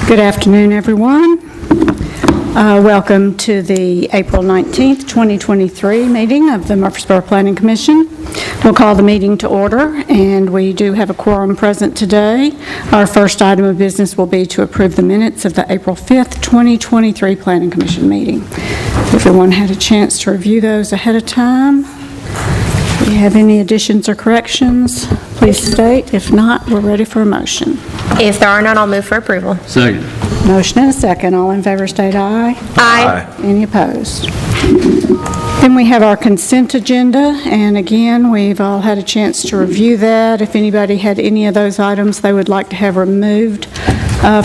Good afternoon, everyone. Welcome to the April 19th, 2023 meeting of the Murfreesboro Planning Commission. We'll call the meeting to order, and we do have a quorum present today. Our first item of business will be to approve the minutes of the April 5th, 2023 Planning Commission meeting. Everyone had a chance to review those ahead of time. Do you have any additions or corrections? Please state. If not, we're ready for a motion. If there are none, I'll move for approval. Second. Motion and a second. All in favor state aye. Aye. Any opposed? Then we have our consent agenda, and again, we've all had a chance to review that. If anybody had any of those items they would like to have removed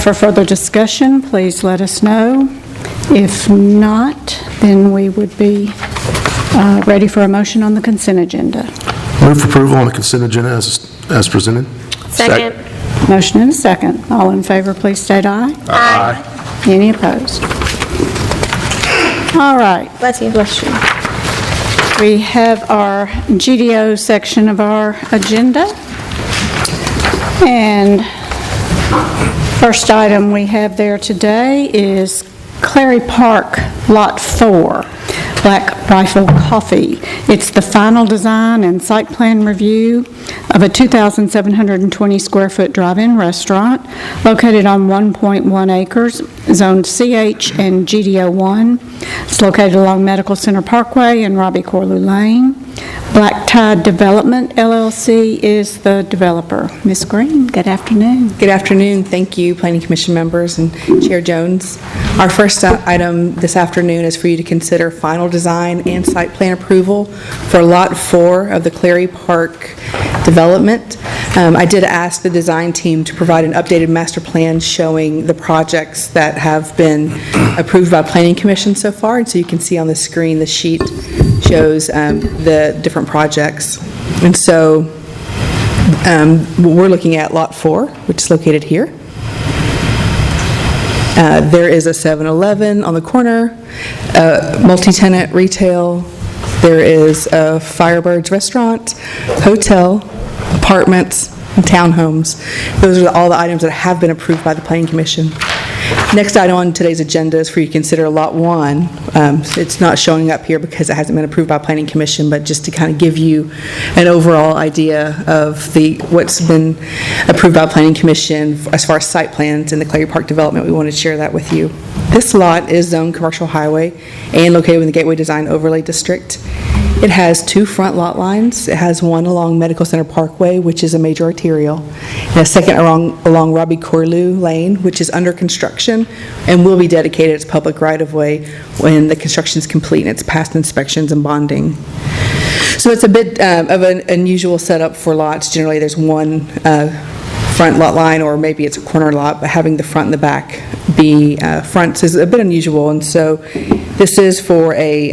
for further discussion, please let us know. If not, then we would be ready for a motion on the consent agenda. Move for approval on the consent agenda as presented. Second. Motion and a second. All in favor, please state aye. Aye. Any opposed? All right. Bless you. Bless you. We have our GDO section of our agenda. And first item we have there today is Clary Park Lot 4. Black Rifle Coffee. It's the final design and site plan review of a 2,720 square foot drive-in restaurant located on 1.1 acres, zoned CH and GDO 1. It's located along Medical Center Parkway and Robbie Corlew Lane. Black Tide Development, LLC is the developer. Ms. Green, good afternoon. Good afternoon. Thank you, Planning Commission members and Chair Jones. Our first item this afternoon is for you to consider final design and site plan approval for Lot 4 of the Clary Park development. I did ask the design team to provide an updated master plan showing the projects that have been approved by Planning Commission so far, and so you can see on the screen the sheet shows the different projects. And so we're looking at Lot 4, which is located here. There is a 7-Eleven on the corner, multi-tenant retail. There is a Firebirds restaurant, hotel, apartments, and townhomes. Those are all the items that have been approved by the Planning Commission. Next item on today's agenda is for you to consider Lot 1. It's not showing up here because it hasn't been approved by Planning Commission, but just to kind of give you an overall idea of what's been approved by Planning Commission as far as site plans in the Clary Park development. We want to share that with you. This lot is zoned commercial highway and located in the Gateway Design Overlay District. It has two front lot lines. It has one along Medical Center Parkway, which is a major arterial, and a second along Robbie Corlew Lane, which is under construction and will be dedicated as public right-of-way when the construction is complete and it's passed inspections and bonding. So it's a bit of an unusual setup for lots. Generally, there's one front lot line, or maybe it's a corner lot, but having the front and the back be fronts is a bit unusual. And so this is for a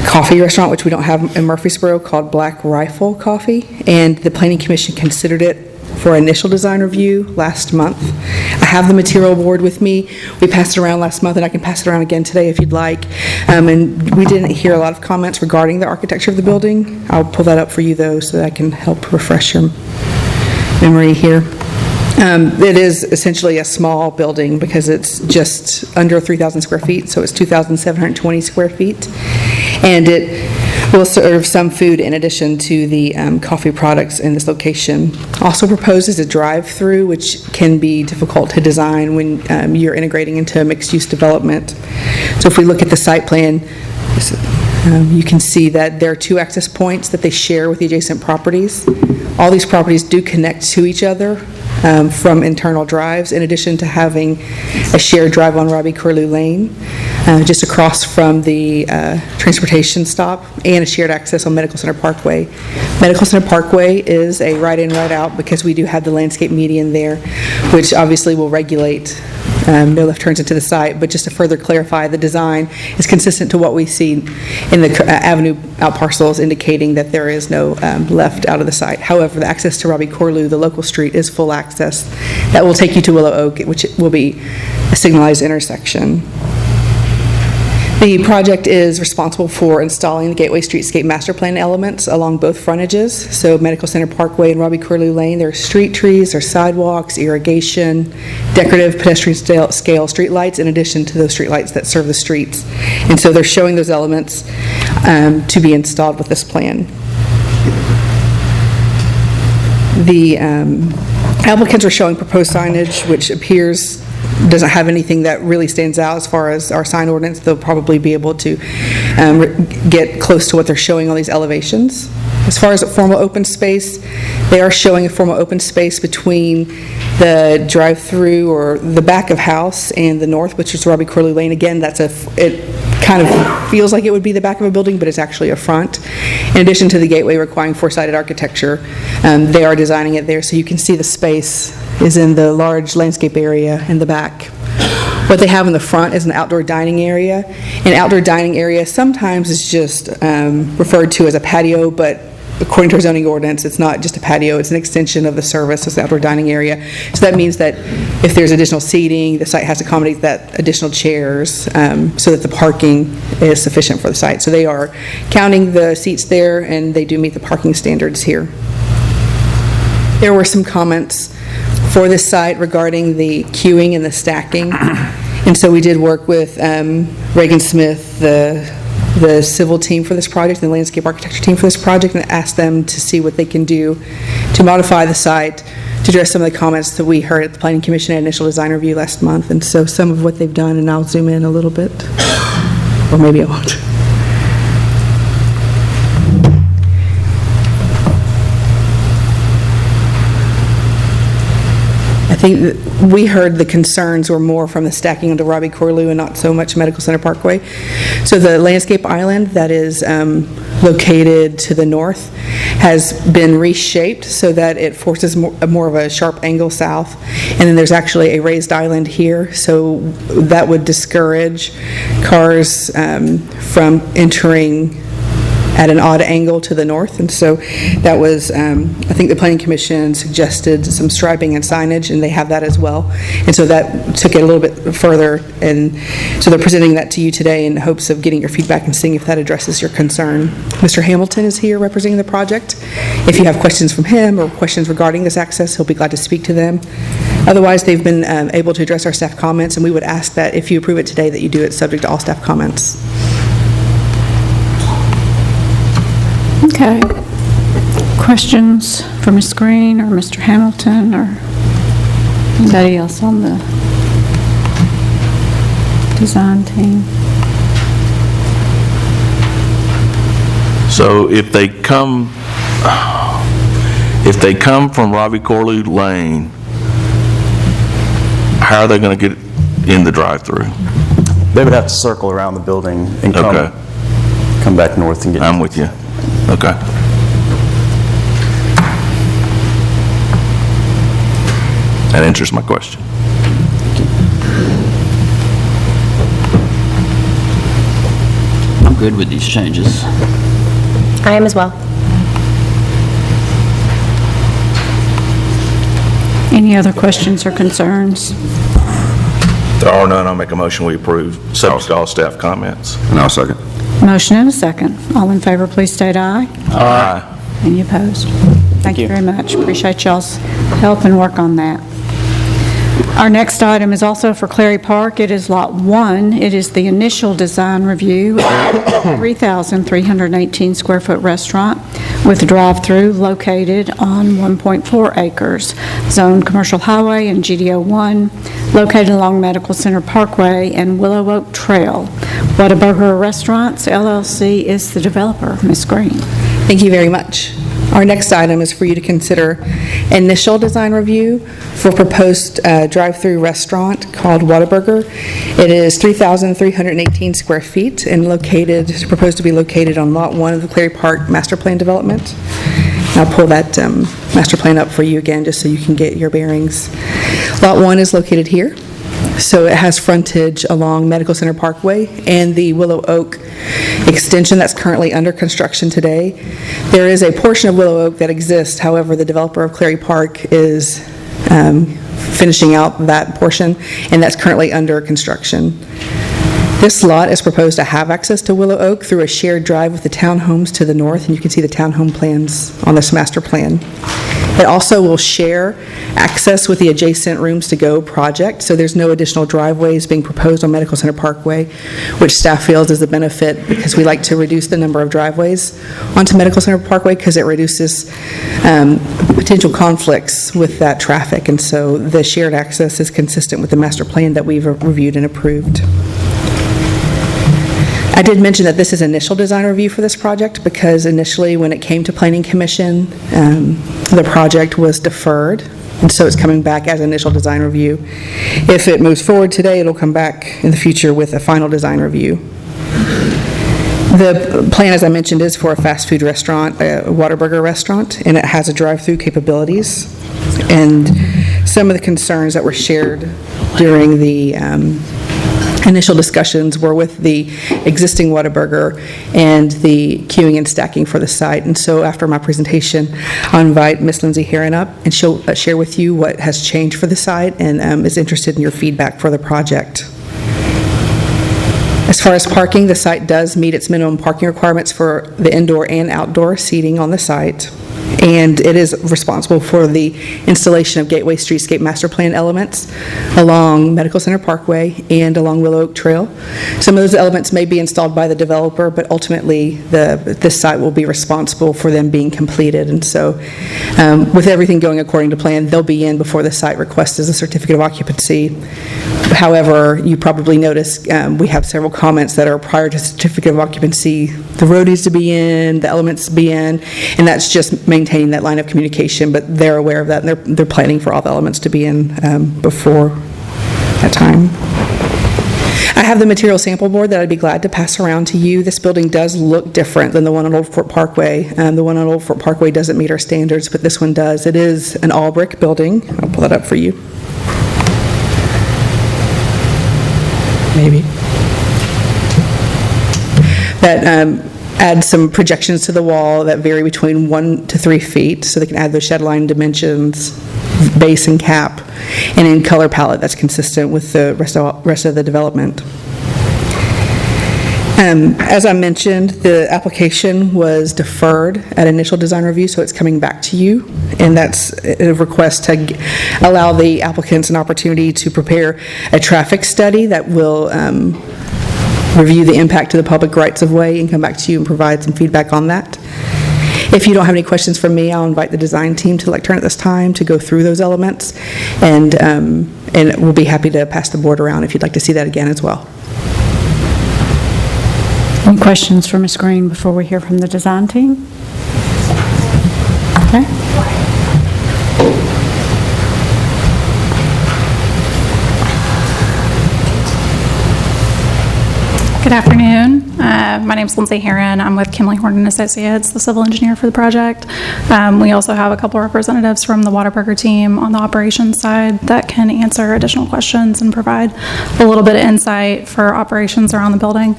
coffee restaurant, which we don't have in Murfreesboro, called Black Rifle Coffee, and the Planning Commission considered it for initial design review last month. I have the material board with me. We passed it around last month, and I can pass it around again today if you'd like. And we didn't hear a lot of comments regarding the architecture of the building. I'll pull that up for you, though, so that I can help refresh your memory here. It is essentially a small building because it's just under 3,000 square feet, so it's 2,720 square feet. And it will serve some food in addition to the coffee products in this location. Also proposes a drive-through, which can be difficult to design when you're integrating into a mixed-use development. So if we look at the site plan, you can see that there are two access points that they share with the adjacent properties. All these properties do connect to each other from internal drives, in addition to having a shared drive on Robbie Corlew Lane, just across from the transportation stop, and a shared access on Medical Center Parkway. Medical Center Parkway is a right-in, right-out because we do have the landscape median there, which obviously will regulate no left turns into the site, but just to further clarify, the design is consistent to what we see in the avenue out parcels, indicating that there is no left out of the site. However, the access to Robbie Corlew, the local street, is full access. That will take you to Willow Oak, which will be a signalized intersection. The project is responsible for installing the Gateway Streetscape Master Plan elements along both frontages, so Medical Center Parkway and Robbie Curlew Lane. There are street trees, there are sidewalks, irrigation, decorative pedestrian scale streetlights, in addition to those streetlights that serve the streets. And so they're showing those elements to be installed with this plan. The applicants are showing proposed signage, which appears doesn't have anything that really stands out as far as our sign ordinance. They'll probably be able to get close to what they're showing on these elevations. As far as a formal open space, they are showing a formal open space between the drive-through or the back of house and the north, which is Robbie Curlew Lane. Again, it kind of feels like it would be the back of a building, but it's actually a front. In addition to the gateway requiring four-sided architecture, they are designing it there so you can see the space is in the large landscape area in the back. What they have in the front is an outdoor dining area. An outdoor dining area sometimes is just referred to as a patio, but according to our zoning ordinance, it's not just a patio, it's an extension of the service, it's the outdoor dining area. So that means that if there's additional seating, the site has to accommodate that additional chairs so that the parking is sufficient for the site. So they are counting the seats there, and they do meet the parking standards here. There were some comments for this site regarding the queuing and the stacking. And so we did work with Reagan Smith, the civil team for this project, and the landscape architecture team for this project, and asked them to see what they can do to modify the site to address some of the comments that we heard at the Planning Commission at initial design review last month. And so some of what they've done, and I'll zoom in a little bit, or maybe I won't. I think that we heard the concerns were more from the stacking onto Robbie Curlew and not so much Medical Center Parkway. So the landscape island that is located to the north has been reshaped so that it forces more of a sharp angle south. And then there's actually a raised island here, so that would discourage cars from entering at an odd angle to the north. And so that was, I think the Planning Commission suggested some striping and signage, and they have that as well. And so that took it a little bit further, and so they're presenting that to you today in hopes of getting your feedback and seeing if that addresses your concern. Mr. Hamilton is here representing the project. If you have questions from him or questions regarding this access, he'll be glad to speak to them. Otherwise, they've been able to address our staff comments, and we would ask that if you approve it today, that you do it subject to all staff comments. Okay. Questions for Ms. Green or Mr. Hamilton or anybody else on the design team? So if they come from Robbie Curlew Lane, how are they going to get in the drive-through? They would have to circle around the building and Okay. come back north and get. I'm with you. Okay. That answers my question. I'm good with these changes. I am as well. Any other questions or concerns? If there are none, I'll make a motion we approve, subject to all staff comments. And I'll second. Motion and a second. All in favor, please state aye. Aye. Any opposed? Thank you very much. Appreciate y'all's help and work on that. Our next item is also for Clary Park. It is Lot 1. It is the initial design review, 3,318 square foot restaurant with drive-through located on 1.4 acres, zoned commercial highway and GDO 1, located along Medical Center Parkway and Willow Oak Trail. Whataburger Restaurants LLC is the developer. Ms. Green. Thank you very much. Our next item is for you to consider initial design review for proposed drive-through restaurant called Whataburger. It is 3,318 square feet and proposed to be located on Lot 1 of the Clary Park Master Plan Development. I'll pull that master plan up for you again just so you can get your bearings. Lot 1 is located here. So it has frontage along Medical Center Parkway and the Willow Oak extension that's currently under construction today. There is a portion of Willow Oak that exists, however, the developer of Clary Park is finishing out that portion, and that's currently under construction. This lot is proposed to have access to Willow Oak through a shared drive with the townhomes to the north, and you can see the townhome plans on this master plan. It also will share access with the adjacent Rooms to Go project, so there's no additional driveways being proposed on Medical Center Parkway, which staff feels is a benefit because we like to reduce the number of driveways onto Medical Center Parkway because it reduces potential conflicts with that traffic, and so the shared access is consistent with the master plan that we've reviewed and approved. I did mention that this is initial design review for this project because initially when it came to Planning Commission, the project was deferred, and so it's coming back as initial design review. If it moves forward today, it'll come back in the future with a final design review. The plan, as I mentioned, is for a fast food restaurant, a Whataburger restaurant, and it has a drive-through capabilities. And some of the concerns that were shared during the initial discussions were with the existing Whataburger and the queuing and stacking for the site. And so after my presentation, I'll invite Ms. Lindsay Herron up, and she'll share with you what has changed for the site and is interested in your feedback for the project. As far as parking, the site does meet its minimum parking requirements for the indoor and outdoor seating on the site, and it is responsible for the installation of Gateway Streetscape Master Plan elements along Medical Center Parkway and along Willow Oak Trail. Some of those elements may be installed by the developer, but ultimately this site will be responsible for them being completed. And so with everything going according to plan, they'll be in before the site requests a certificate of occupancy. However, you probably noticed we have several comments that are prior to certificate of occupancy. The road needs to be in, the elements to be in, and that's just maintaining that line of communication, but they're aware of that, and they're planning for all the elements to be in before that time. I have the material sample board that I'd be glad to pass around to you. This building does look different than the one on Old Fort Parkway. The one on Old Fort Parkway doesn't meet our standards, but this one does. It is an all-brick building. I'll pull that up for you. Maybe. That adds some projections to the wall that vary between 1 to 3 feet, so they can add those shed line dimensions, base and cap, and in color palette that's consistent with the rest of the development. As I mentioned, the application was deferred at initial design review, so it's coming back to you, and that's a request to allow the applicants an opportunity to prepare a traffic study that will review the impact to the public rights of way and come back to you and provide some feedback on that. If you don't have any questions from me, I'll invite the design team to the lectern at this time to go through those elements, and we'll be happy to pass the board around if you'd like to see that again as well. Any questions for Ms. Green before we hear from the design team? Okay. Good afternoon. My name is Lindsay Herron. I'm with Kimley Horton Associates, the civil engineer for the project. We also have a couple representatives from the Whataburger team on the operations side that can answer additional questions and provide a little bit of insight for operations around the building.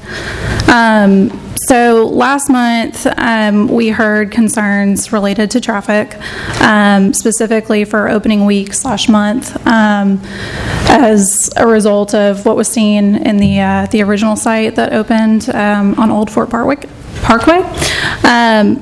So last month, we heard concerns related to traffic, specifically for opening week / month, as a result of what was seen in the original site that opened on Old Fort Parkway.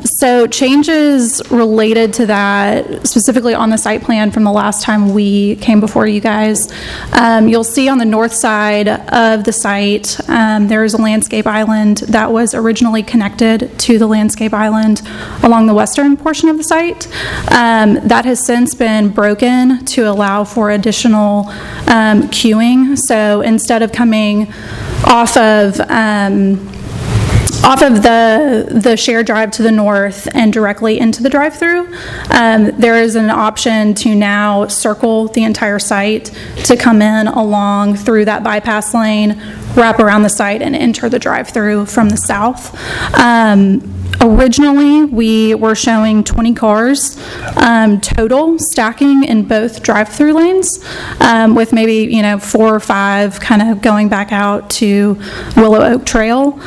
So changes related to that, specifically on the site plan from the last time we came before you guys. You'll see on the north side of the site, there is a landscape island that was originally connected to the landscape island along the western portion of the site. That has since been broken to allow for additional queuing. So instead of coming off of the shared drive to the north and directly into the drive-through, there is an option to now circle the entire site to come in along through that bypass lane, wrap around the site, and enter the drive-through from the south. Originally, we were showing 20 cars total stacking in both drive-through lanes, with maybe, 4 or 5 kind of going back out to Willow Oak Trail.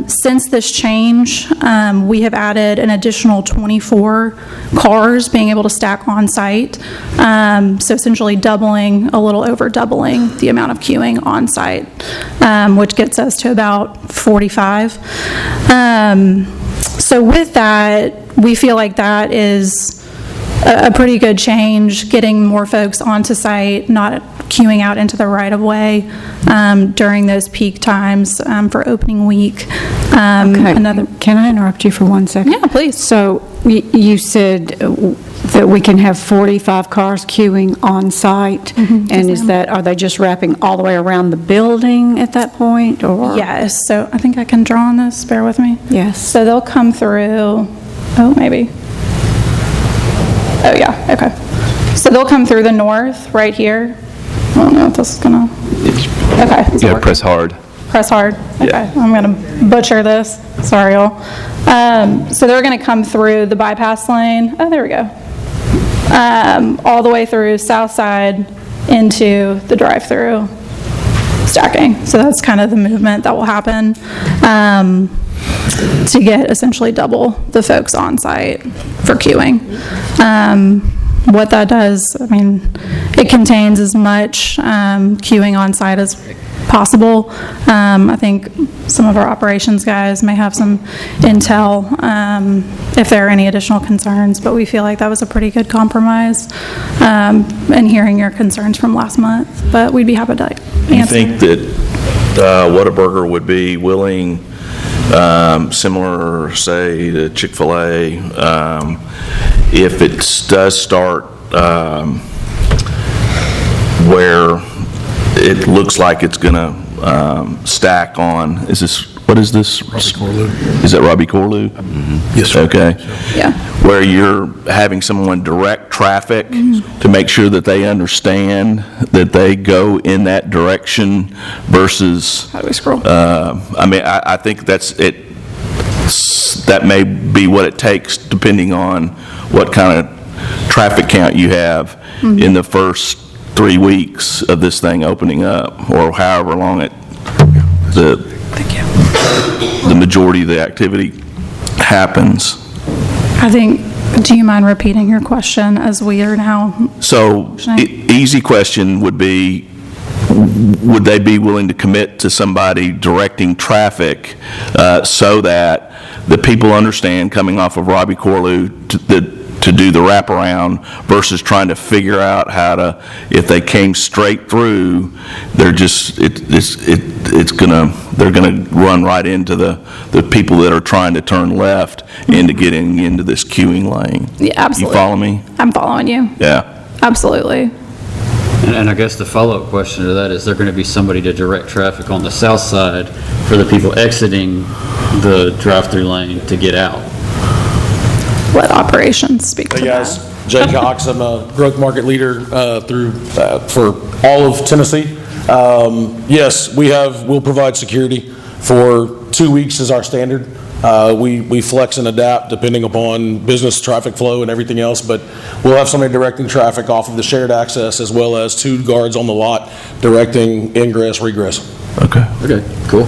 Since this change, we have added an additional 24 cars being able to stack on site. So essentially doubling, a little over doubling the amount of queuing on site, which gets us to about 45. So with that, we feel like that is a pretty good change, getting more folks onto site, not queuing out into the right-of-way during those peak times for opening week. Okay, can I interrupt you for 1 second? Yeah, please. So you said that we can have 45 cars queuing on site? And is that, are they just wrapping all the way around the building at that point, or? Yes, so I think I can draw on this, bear with me. Yes. So they'll come through, maybe. Oh, yeah, okay. So they'll come through the north, right here. I don't know if this is gonna, okay. Yeah, press hard. Press hard? Okay, I'm gonna butcher this, sorry y'all. So they're gonna come through the bypass lane, there we go. All the way through South Side into the drive-through stacking. So that's kind of the movement that will happen to get essentially double the folks on site for queuing. What that does, I mean, it contains as much queuing on site as possible. I think some of our operations guys may have some intel if there are any additional concerns, but we feel like that was a pretty good compromise in hearing your concerns from last month, but we'd be happy to answer. You think that Whataburger would be willing, similar, say, to Chick-fil-A, if it does start where it looks like it's going to stack on, what is this? Robbie Corlew. Is that Robbie Corlew? Yes, sir. Okay. Yeah. Where you're having someone direct traffic to make sure that they understand that they go in that direction versus. How do we scroll? I mean, I think that's it. That may be what it takes, depending on what kind of traffic count you have in the first 3 weeks of this thing opening up, or however long the majority of the activity happens. I think, do you mind repeating your question as we are now? So, easy question would be, would they be willing to commit to somebody directing traffic so that the people understand coming off of Robbie Corlew to do the wraparound versus trying to figure out how to, if they came straight through, they're gonna run right into the people that are trying to turn left into getting into this queuing lane. Yeah, absolutely. You follow me? I'm following you. Yeah. Absolutely. And I guess the follow-up question to that is there going to be somebody to direct traffic on the south side for the people exiting the drive-through lane to get out? Let operations speak to Hey that. guys, Jay Cox, I'm a growth market leader for all of Tennessee. Yes, we'll provide security for 2 weeks is our standard. We flex and adapt depending upon business traffic flow and everything else, but we'll have somebody directing traffic off of the shared access as well as 2 guards on the lot directing ingress, regress. Okay. Okay, cool.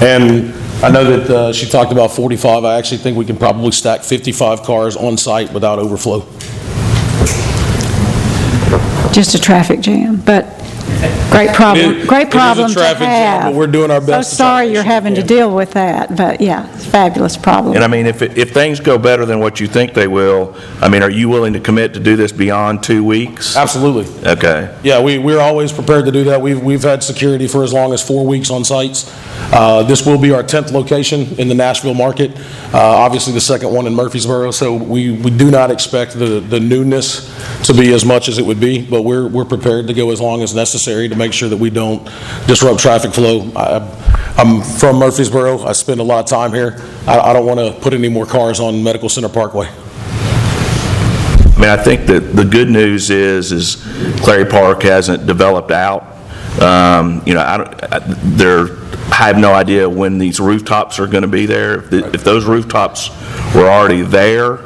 And I know that she talked about 45. I actually think we can probably stack 55 cars on site without overflow. Just a traffic jam, but great problem It to is a traffic jam, have. but we're doing our best So to try to sorry make you're sure we having to can. deal with that, but yeah, it's a fabulous problem. And I mean, if things go better than what you think they will, I mean, are you willing to commit to do this beyond 2 weeks? Absolutely. Okay. Yeah, we're always prepared to do that. We've had security for as long as 4 weeks on sites. This will be our 10th location in the Nashville market, obviously the second one in Murfreesboro, so we do not expect the newness to be as much as it would be, but we're prepared to go as long as necessary to make sure that we don't disrupt traffic flow. I'm from Murfreesboro. I spend a lot of time here. I don't want to put any more cars on Medical Center Parkway. I mean, I think that the good news is Clary Park hasn't developed out You know, I have no idea when these rooftops are going to be there. If those rooftops were already there,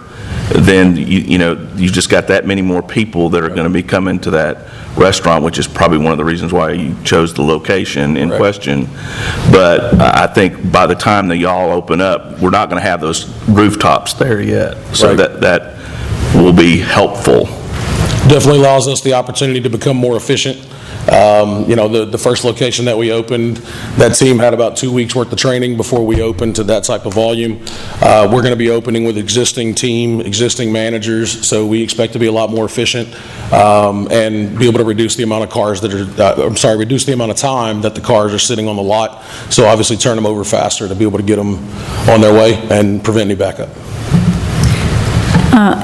then you know, you just got that many more people that are going to be coming to that restaurant, which is probably one of the reasons why you chose the location in question. But I think by the time that y'all open up, we're not going to have those rooftops there yet. So Right. that will be helpful. Definitely allows us the opportunity to become more efficient. You know, the first location that we opened, that team had about 2 weeks' worth of training before we opened to that type of volume. We're going to be opening with existing team, existing managers, so we expect to be a lot more efficient and be able to reduce the amount of cars that are, reduce the amount of time that the cars are sitting on the lot. So obviously turn them over faster to be able to get them on their way and prevent any backup.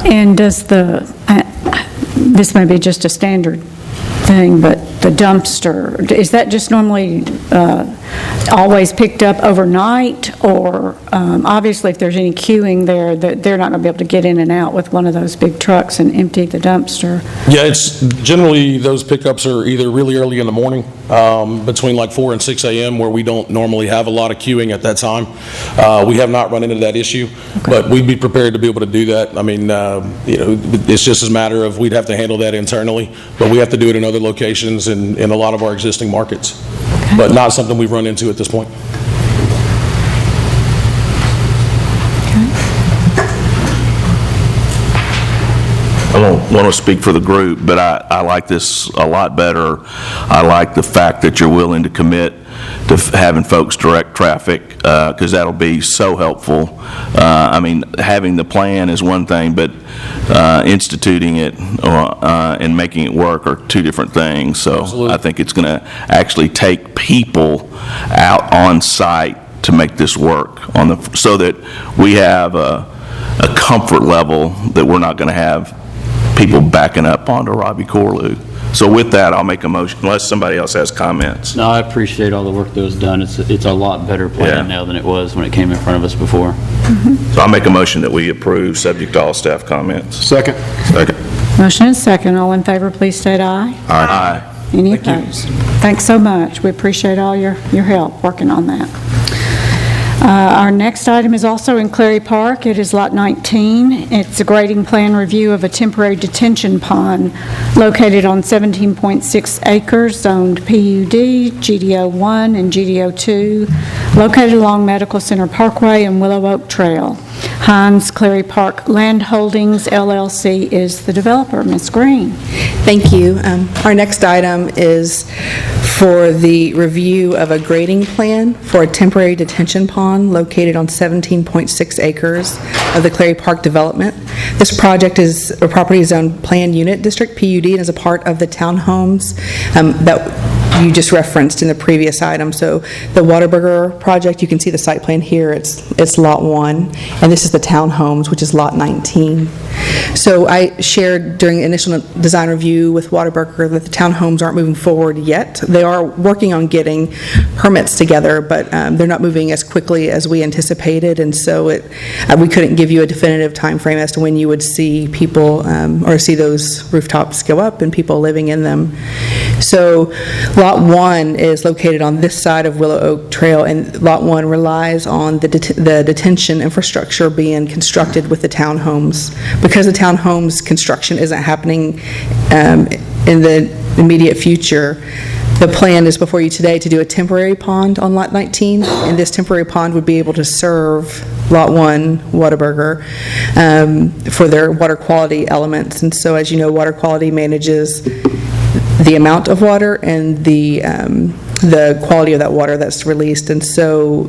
And does this may be just a standard thing, but the dumpster, is that just normally always picked up overnight? Or obviously if there's any queuing there, they're not going to be able to get in and out with one of those big trucks and empty the dumpster? Yeah, it's generally, those pickups are either really early in the morning, between like 4 and 6 a.m., where we don't normally have a lot of queuing at that time. We have not run into that issue, but we'd be prepared to be able to do that. I mean, you know, it's just a matter of, we'd have to handle that internally, but we have to do it in other locations in a lot of our existing markets. But not something we've run into at this point. I don't want to speak for the group, but I like this a lot better. I like the fact that you're willing to commit to having folks direct traffic, because that'll be so helpful. I mean, having the plan is one thing, but instituting it and making it work are two different things. So Absolutely. I think it's going to actually take people out on site to make this work so that we have a comfort level that we're not going to have people backing up onto Robbie Corlew. So with that, I'll make a motion, unless somebody else has comments. No, I appreciate all the work that was done. It's a lot better Yeah. plan now than it was when it came in front of us before. So I'll make a motion that we approve, subject to all staff comments. Second. Second. Motion is second. All in favor, please state aye. Aye. Any opposed? Thanks so much. We appreciate all your help working on that. Our next item is also in Clary Park. It is Lot 19. It's a grading plan review of a temporary detention pond located on 17.6 acres, zoned PUD, GDO 1 and GDO 2, located along Medical Center Parkway and Willow Oak Trail. Hines Clary Park Land Holdings, LLC is the developer. Ms. Green. Thank you. Our next item is for the review of a grading plan for a temporary detention pond located on 17.6 acres of the Clary Park development. This project is a property zone plan unit district, PUD, and is a part of the townhomes that you just referenced in the previous item. So the Whataburger project, you can see the site plan here, it's Lot 1, and this is the townhomes, which is Lot 19. So I shared during the initial design review with Whataburger that the townhomes aren't moving forward yet. They are working on getting permits together, but they're not moving as quickly as we anticipated, and so we couldn't give you a definitive time frame as to when you would see people or see those rooftops go up and people living in them. So Lot 1 is located on this side of Willow Oak Trail, and Lot 1 relies on the detention infrastructure being constructed with the townhomes. Because the townhomes construction isn't happening in the immediate future, the plan is before you today to do a temporary pond on Lot 19, and this temporary pond would be able to serve Lot 1, Whataburger, for their water quality elements. And so, as you know, water quality manages the amount of water and the quality of that water that's released. And so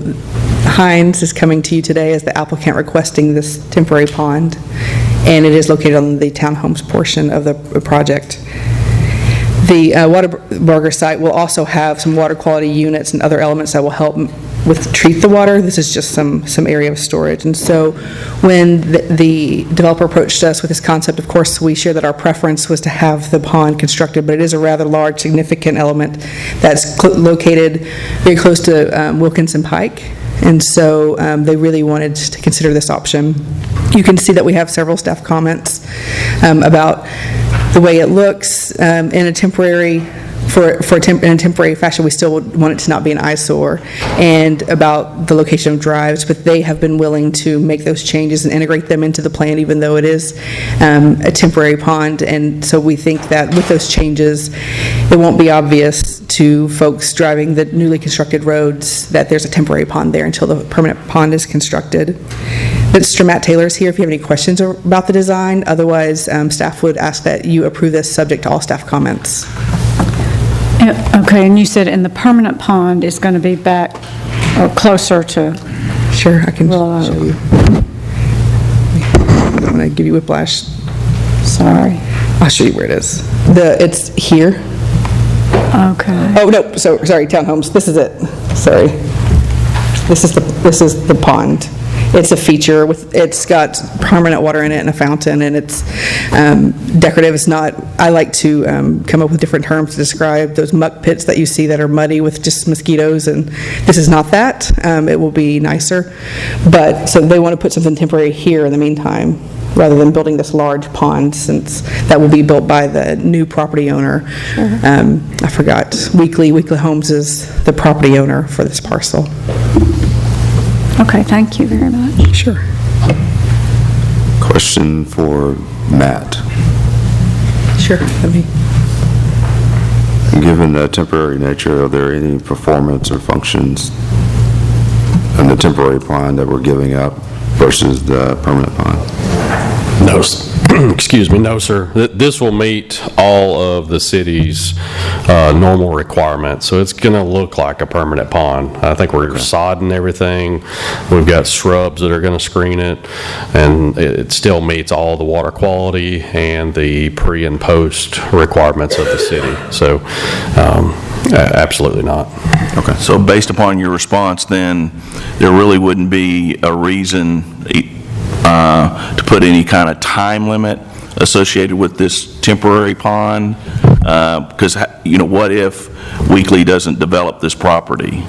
Hines is coming to you today as the applicant requesting this temporary pond, and it is located on the townhomes portion of the project. The Whataburger site will also have some water quality units and other elements that will help treat the water. This is just some area of storage. And so when the developer approached us with this concept, of course, we shared that our preference was to have the pond constructed, but it is a rather large, significant element that's located very close to Wilkinson Pike. And so they really wanted to consider this option. You can see that we have several staff comments about the way it looks in a temporary in a temporary fashion, we still would want it to not be an eyesore, and about the location of drives, but they have been willing to make those changes and integrate them into the plan, even though it is a temporary pond. And so we think that with those changes, it won't be obvious to folks driving the newly constructed roads that there's a temporary pond there until the permanent pond is constructed. Mr. Matt Taylor is here if you have any questions about the design. Otherwise, staff would ask that you approve this subject to all staff comments. Okay, and you said in the permanent pond is going to be back or closer to, Sure, I can Well, show you. I don't want to give you whiplash. sorry. I'll show you where it is. It's here. Okay. Oh, no, sorry, townhomes. This is it. Sorry. This is the pond. It's a feature it's got permanent water in it and a fountain, and it's decorative. It's not, I like to come up with different terms to describe those muck pits that you see that are muddy with just mosquitoes, and this is not that. It will be nicer. But, so they want to put something temporary here in the meantime, rather than building this large pond, since that will be built by the new property owner. I forgot, Weekly Homes is the property owner for this parcel. Okay, thank you very much. Sure. Question for Matt. Sure. Given the temporary nature, are there any performance or functions in the temporary pond that we're giving up versus the permanent pond? No, excuse me, no, sir. This will meet all of the city's normal requirements, so it's going to look like a permanent pond. I think we're sodding everything. We've got shrubs that are going to screen it, and it still meets all the water quality and the pre and post requirements of the city. So, absolutely not. Okay. So based upon your response, then, there really wouldn't be a reason to put any kind of time limit associated with this temporary pond? Because, what if Weekly doesn't develop this property?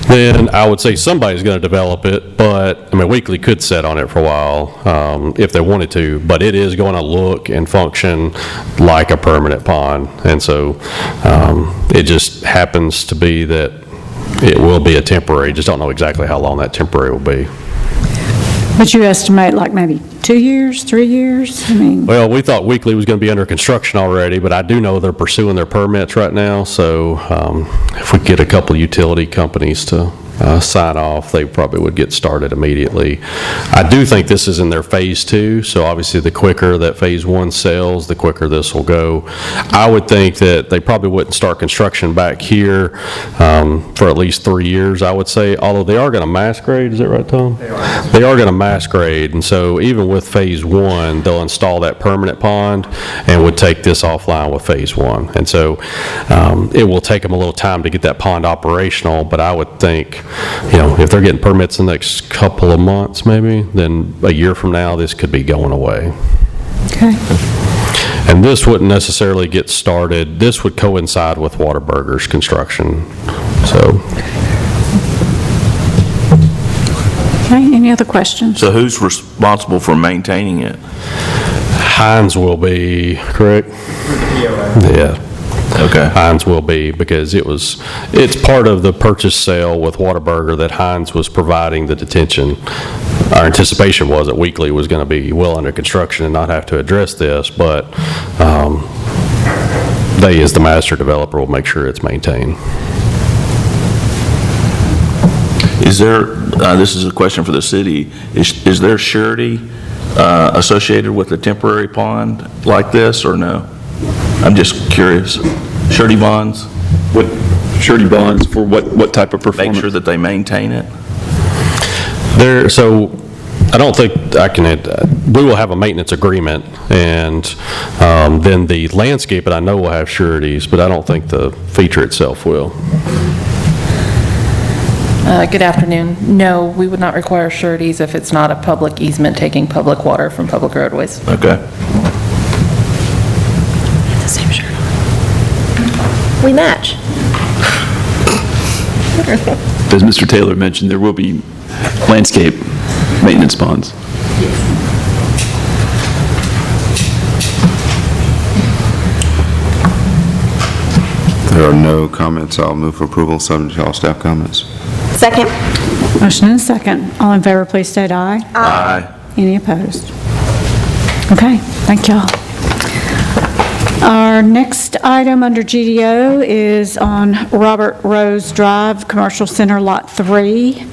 Then I would say somebody's going to develop it, but, Weekly could sit on it for a while if they wanted to, but it is going to look and function like a permanent pond. And so it just happens to be that it will be a temporary, just don't know exactly how long that temporary will be. But you estimate like maybe 2 years, 3 years? Well, we thought Weekly was going to be under construction already, but I do know they're pursuing their permits right now, so if we get a couple of utility companies to sign off, they probably would get started immediately. I do think this is in their phase 2, so obviously the quicker that phase 1 sells, the quicker this will go. I would think that they probably wouldn't start construction back here for at least 3 years, I would say, although they are going to mass grade, is that right, Tom? They are going to mass grade, and so even with phase 1, they'll install that permanent pond and would take this offline with phase 1. And so it will take them a little time to get that pond operational, but I would think, if they're getting permits in the next couple of months, maybe, then a year from now, this could be going away. Okay. And this wouldn't necessarily get started. This would coincide with Whataburger's construction, so. Okay, any other questions? So who's responsible for maintaining it? Heinz will be, correct? Yeah. Okay. Heinz will be, because it's part of the purchase sale with Whataburger that Heinz was providing the detention. Our anticipation was that Weekly was going to be well under construction and not have to address this, but they, as the master developer, will make sure it's maintained. Is there, this is a question for the city, is there surety associated with a temporary pond like this, or no? I'm just curious. Surety bonds? What surety bonds for what type of performance? Make sure that they maintain it? So I don't think I can add, we will have a maintenance agreement, and then the landscape, I know will have sureties, but I don't think the feature itself will. Good afternoon. No, we would not require sureties if it's not a public easement taking public water from public roadways. Okay. The same shirt. We match. As Mr. Taylor mentioned, there will be landscape maintenance bonds. There are no comments. I'll move for approval, subject to all staff comments. Second. Motion and a second. All in favor, please state aye. Aye. Any opposed? Okay, thank y'all. Our next item under GDO is on Robert Rose Drive, Commercial Center, Lot 3,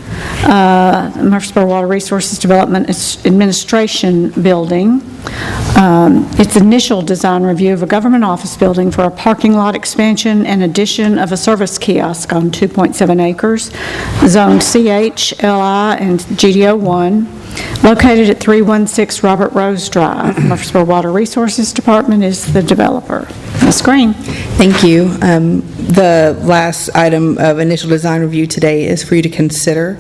Murfreesboro Water Resources Development Administration Building. Its initial design review of a government office building for a parking lot expansion and addition of a service kiosk on 2.7 acres, zoned CH, LI, and GDO 1. Located at 316 Robert Rose Drive. Murfreesboro Water Resources Department is the developer. Ms. Green. Thank you. The last item of initial design review today is for you to consider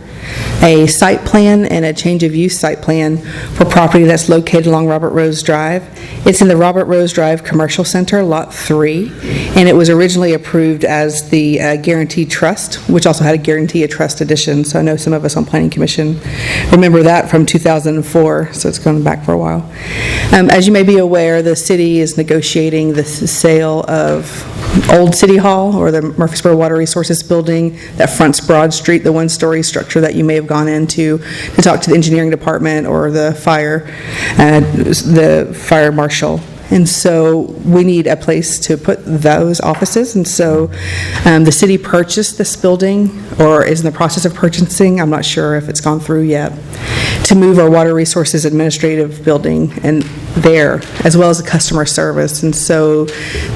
a site plan and a change of use site plan for property that's located along Robert Rose Drive. It's in the Robert Rose Drive Commercial Center, Lot 3, and it was originally approved as the Guarantee Trust, which also had a Guarantee a Trust edition, so I know some of us on Planning Commission remember that from 2004, so it's going back for a while. As you may be aware, the city is negotiating the sale of Old City Hall, or the Murfreesboro Water Resources Building that fronts Broad Street, the one-story structure that you may have gone into to talk to the engineering department or the fire marshal. And so we need a place to put those offices. And so the city purchased this building, or is in the process of purchasing, I'm not sure if it's gone through yet, to move our Water Resources Administrative Building and there, as well as the customer service. And so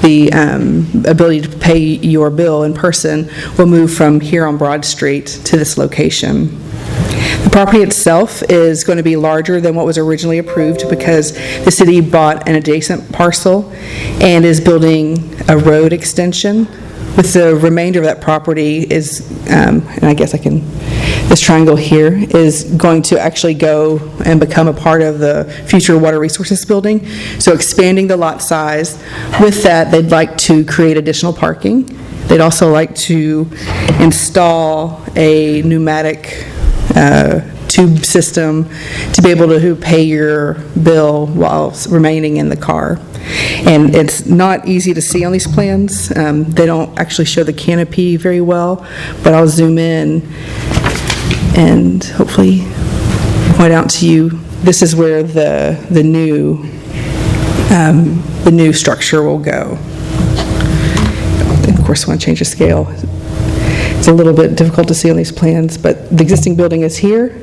the ability to pay your bill in person will move from here on Broad Street to this location. The property itself is going to be larger than what was originally approved because the city bought an adjacent parcel and is building a road extension. With the remainder of that property is, and I guess this triangle here is going to actually go and become a part of the future Water Resources Building. So expanding the lot size. With that, they'd like to create additional parking. They'd also like to install a pneumatic tube system to be able to pay your bill while remaining in the car. And it's not easy to see on these plans. They don't actually show the canopy very well, but I'll zoom in and hopefully point out to you, this is where the new structure will go. Of course, I want to change the scale. It's a little bit difficult to see on these plans, but the existing building is here,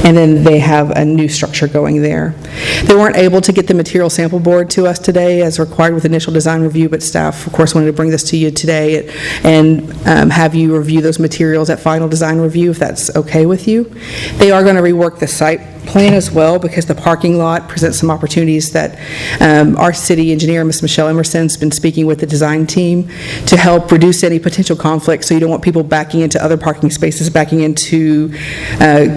and then they have a new structure going there. They weren't able to get the material sample board to us today as required with initial design review, but staff, of course, wanted to bring this to you today and have you review those materials at final design review, if that's okay with you. They are going to rework the site plan as well, because the parking lot presents some opportunities that our city engineer, Ms. Michelle Emerson, has been speaking with the design team to help reduce any potential conflict, so you don't want people backing into other parking spaces, backing into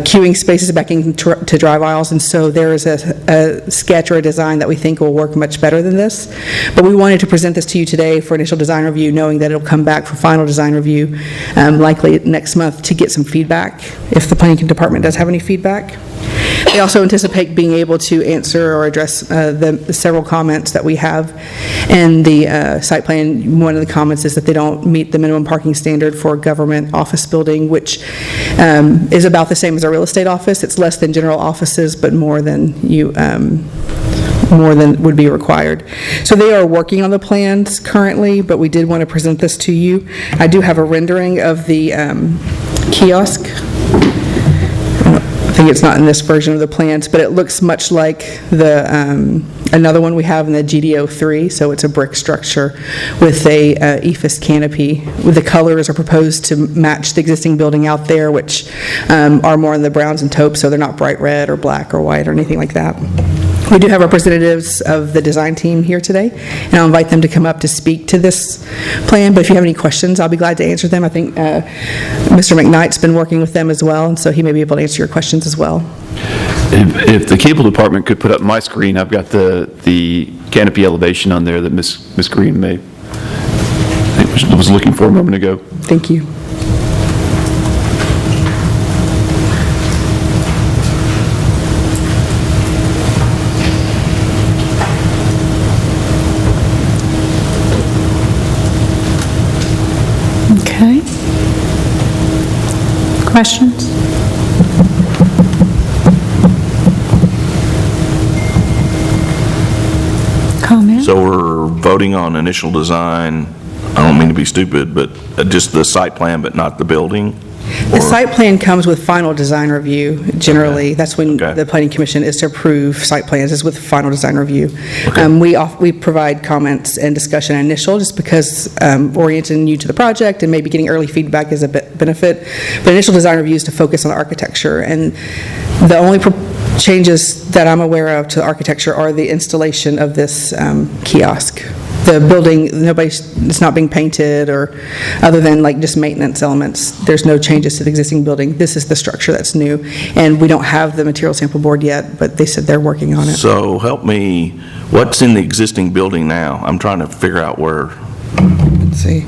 queuing spaces, backing to drive aisles, and so there is a sketch or a design that we think will work much better than this. But we wanted to present this to you today for initial design review, knowing that it'll come back for final design review likely next month to get some feedback, if the planning department does have any feedback. They also anticipate being able to answer or address the several comments that we have in the site plan. One of the comments is that they don't meet the minimum parking standard for a government office building, which is about the same as a real estate office. It's less than general offices, but more than would be required. So they are working on the plans currently, but we did want to present this to you. I do have a rendering of the kiosk. I think it's not in this version of the plans, but it looks much like the another one we have in the GDO 3, so it's a brick structure with a EFIS canopy. The colors are proposed to match the existing building out there, which are more in the browns and taupes, so they're not bright red or black or white or anything like that. We do have representatives of the design team here today, and I'll invite them to come up to speak to this plan, but if you have any questions, I'll be glad to answer them. I think Mr. McKnight's been working with them as well, and so he may be able to answer your questions as well. If the cable department could put up my screen, I've got the canopy elevation on there that Ms. Green was looking for a moment ago. Thank you. Okay. Questions? Comments? So we're voting on initial design, I don't mean to be stupid, but just the site plan, but not the building? The Or- site plan comes with final design review, generally. Okay. That's when Okay. the planning commission is to approve site plans, is with final design review. Okay. We provide comments and discussion initial, just because orienting you to the project and maybe getting early feedback is a benefit. But initial design review is to focus on the architecture, and the only changes that I'm aware of to the architecture are the installation of this kiosk. The building, it's not being painted, or other than like just maintenance elements. There's no changes to the existing building. This is the structure that's new, and we don't have the material sample board yet, but they said they're working on it. So help me, what's in the existing building now? I'm trying to figure out where, Let's see.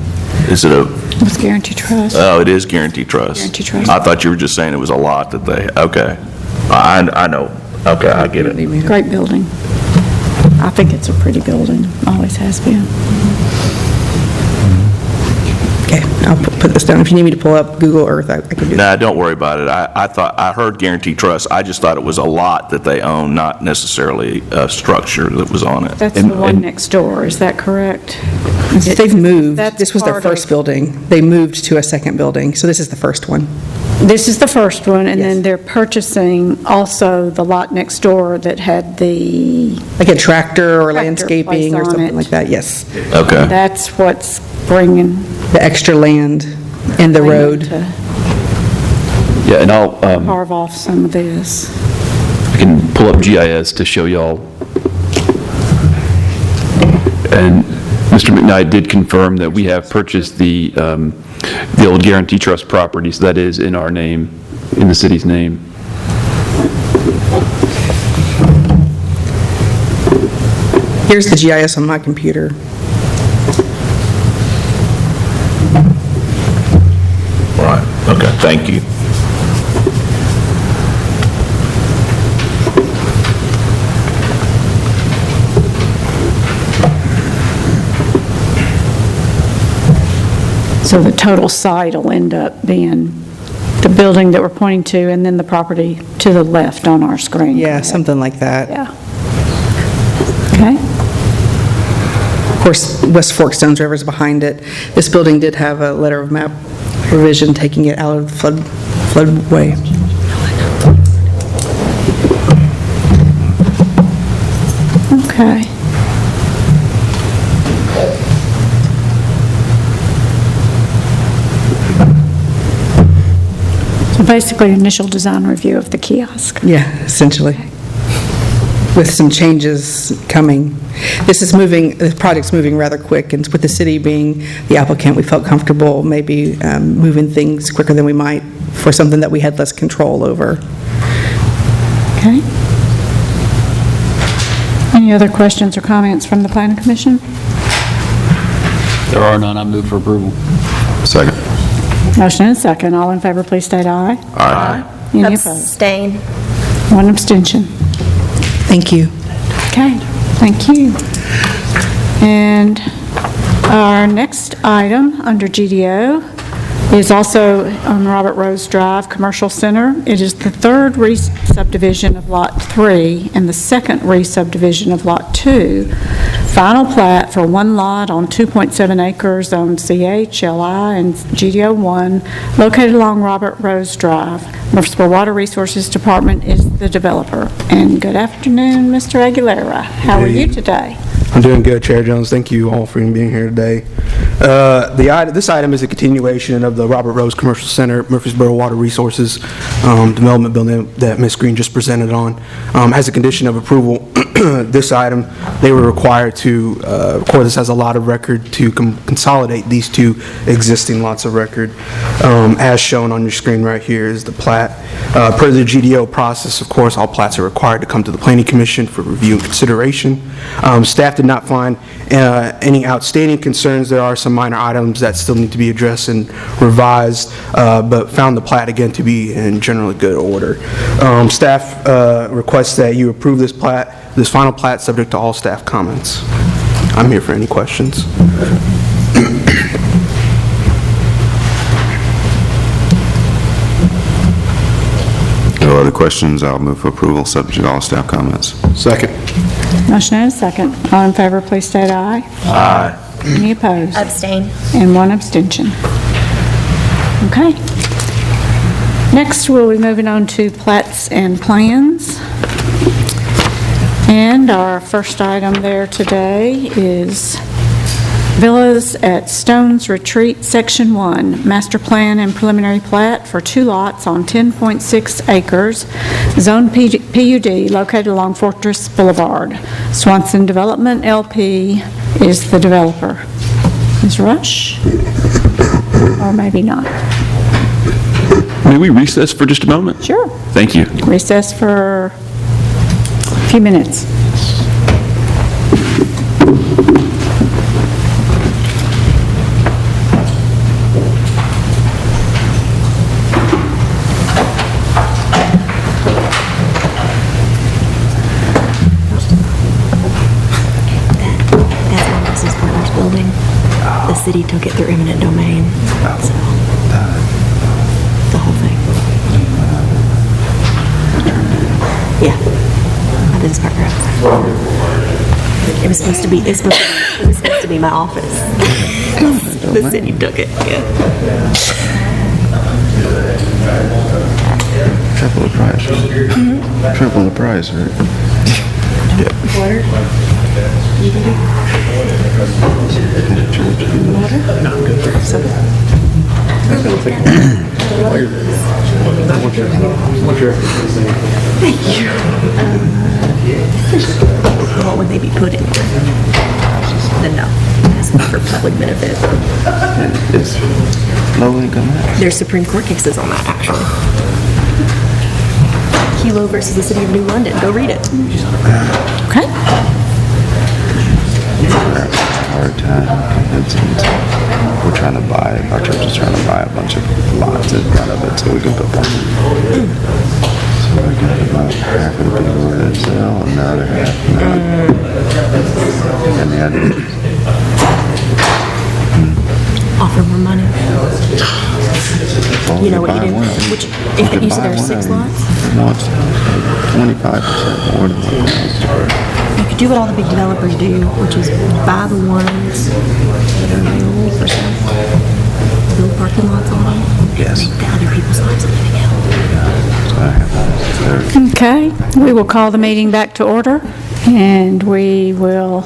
is it a, With Guarantee Trust? oh, it is Guarantee Trust. Guarantee Trust. I thought you were just saying it was a lot that they, okay. I know, okay, I get it. Great building. I think it's a pretty building, always has been. Okay, I'll put this down. If you need me to pull up Google Earth, I can do that. Nah, don't worry about it. I heard Guarantee Trust, I just thought it was a lot that they own, not necessarily a structure that was on it. That's the one next door, is that correct? They've moved. That's This was their part of- first building. They moved to a second building, so this is the first one. This is the first one, and then Yes. they're purchasing also the lot next door that had the, Like a tractor or Tractor landscaping place or on something it. like that, yes. Okay. that's what's bringing. The extra land and the road. To Yeah, and I'll, carve off some of this. I can pull up GIS to show y'all. And Mr. McKnight did confirm that we have purchased the old Guarantee Trust property, so that is in our name, in the city's name. Here's the GIS on my computer. Right, okay, thank you. So the total site will end up being the building that we're pointing to, and then the property to the left on our screen. Yeah, something like that. Yeah. Okay. Of course, West Fork Stones River is behind it. This building did have a letter of map revision taking it out of the floodway. Okay. So basically, initial design review of the kiosk. Yeah, essentially. With some changes coming. This is moving, the project's moving rather quick, and with the city being the applicant, we felt comfortable maybe moving things quicker than we might for something that we had less control over. Okay. Any other questions or comments from the planning commission? There are none, I move for approval. Second. Motion and second. All in favor, please state aye. Aye. Any opposed? Abstain. One abstention. Thank you. Okay, thank you. And our next item under GDO is also on Robert Rose Drive, Commercial Center. It is the third re-subdivision of Lot 3 and the second re-subdivision of Lot 2. Final plat for one lot on 2.7 acres on CH, LI, and GDO 1, located along Robert Rose Drive. Murfreesboro Water Resources Department is the developer. And good afternoon, Mr. Aguilera. How are you today? I'm doing good, Chair Jones. Thank you all for being here today. This item is a continuation of the Robert Rose Commercial Center, Murfreesboro Water Resources development building that Ms. Green just presented on. As a condition of approval, this item, they were required to record this as a lot of record to consolidate these two existing lots of record. As shown on your screen right here is the plat. Per the GDO process, of course, all plats are required to come to the Planning Commission for review and consideration. Staff did not find any outstanding concerns. There are some minor items that still need to be addressed and revised, but found the plat again to be in generally good order. Staff requests that you approve this plat, this final plat, subject to all staff comments. I'm here for any questions. No other questions, I'll move for approval, subject to all staff comments. Second. Motion and a second. All in favor, please state aye. Aye. Any opposed? Abstain. And one abstention. Okay. Next, we'll be moving on to plats and plans. And our first item there today is Villas at Stones Retreat, Section 1, Master Plan and Preliminary Plat for 2 lots on 10.6 acres, Zone PUD, located along Fortress Boulevard. Swanson Development, LP, is the developer. Ms. Rush? Or maybe not. May we recess for just a moment? Sure. Thank you. Recess for a few minutes. As my business partner's building, the city took it through eminent domain. So, the whole thing. Yeah. My business partner. It was supposed to be my office. The city took it, yeah. Triple the price. Triple the price, right? Water? What would they be put in? Then no, that's not for public benefit. It's low income. There's Supreme Court cases on that, actually. Kelo versus the City of New London. Go read it. Okay. Hard time convincing. We're trying to buy, our church is trying to buy a bunch of lots in front of it so we can put parking. So we got about half of the people that sell and the other half. And the other. Offer more money. You know what you do? Which, if you said there are 6 lots? Wants 25% more than what it costs. You could do what all the big developers do, which is buy the ones that are available for sale. Build parking lots on them. Yes. Make the other people's lives a living hell. Okay, we will call the meeting back to order, and we will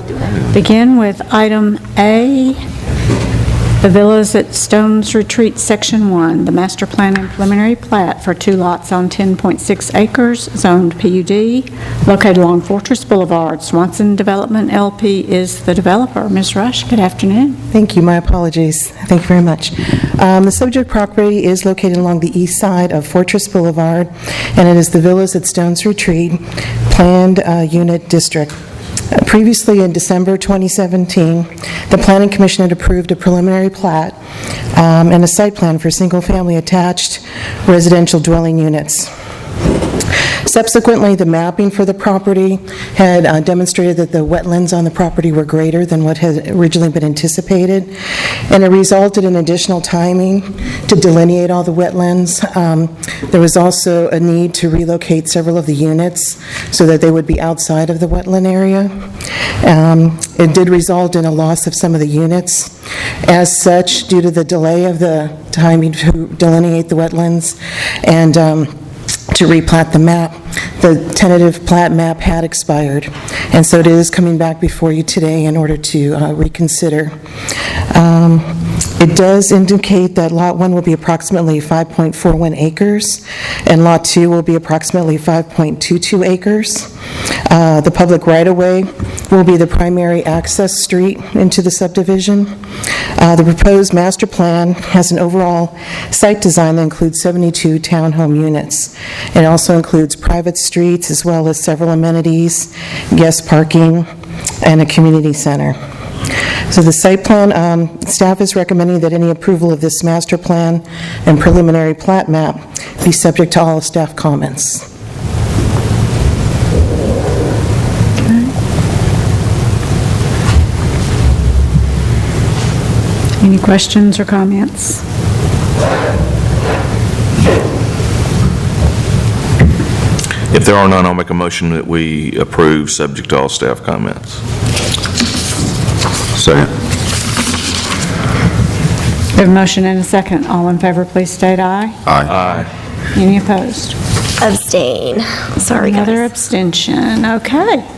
begin with item A, the Villas at Stones Retreat, Section 1, the Master Plan and Preliminary Plat for 2 lots on 10.6 acres, zoned PUD, located along Fortress Boulevard. Swanson Development, LP, is the developer. Ms. Rush, good afternoon. Thank you. My apologies. Thank you very much. The subject property is located along the east side of Fortress Boulevard, and it is the Villas at Stones Retreat Planned Unit District. Previously, in December 2017, the Planning Commission had approved a preliminary plat and a site plan for single-family attached residential dwelling units. Subsequently, the mapping for the property had demonstrated that the wetlands on the property were greater than what had originally been anticipated, and it resulted in additional timing to delineate all the wetlands. There was also a need to relocate several of the units so that they would be outside of the wetland area. It did result in a loss of some of the units. As such, due to the delay of the timing to delineate the wetlands and to replat the map, the tentative plat map had expired, and so it is coming back before you today in order to reconsider. It does indicate that Lot 1 will be approximately 5.41 acres, and Lot 2 will be approximately 5.22 acres. The public right-of-way will be the primary access street into the subdivision. The proposed master plan has an overall site design that includes 72 townhome units. It also includes private streets as well as several amenities, guest parking, and a community center. So the site plan, staff is recommending that any approval of this master plan and preliminary plat map be subject to all staff comments. Any questions or comments? there are none, I'll make a motion that we approve, subject to all staff comments. Second. We have a motion and a second. All in favor, please state aye. Aye. Any opposed? Abstain. Sorry, guys. Another abstention, okay.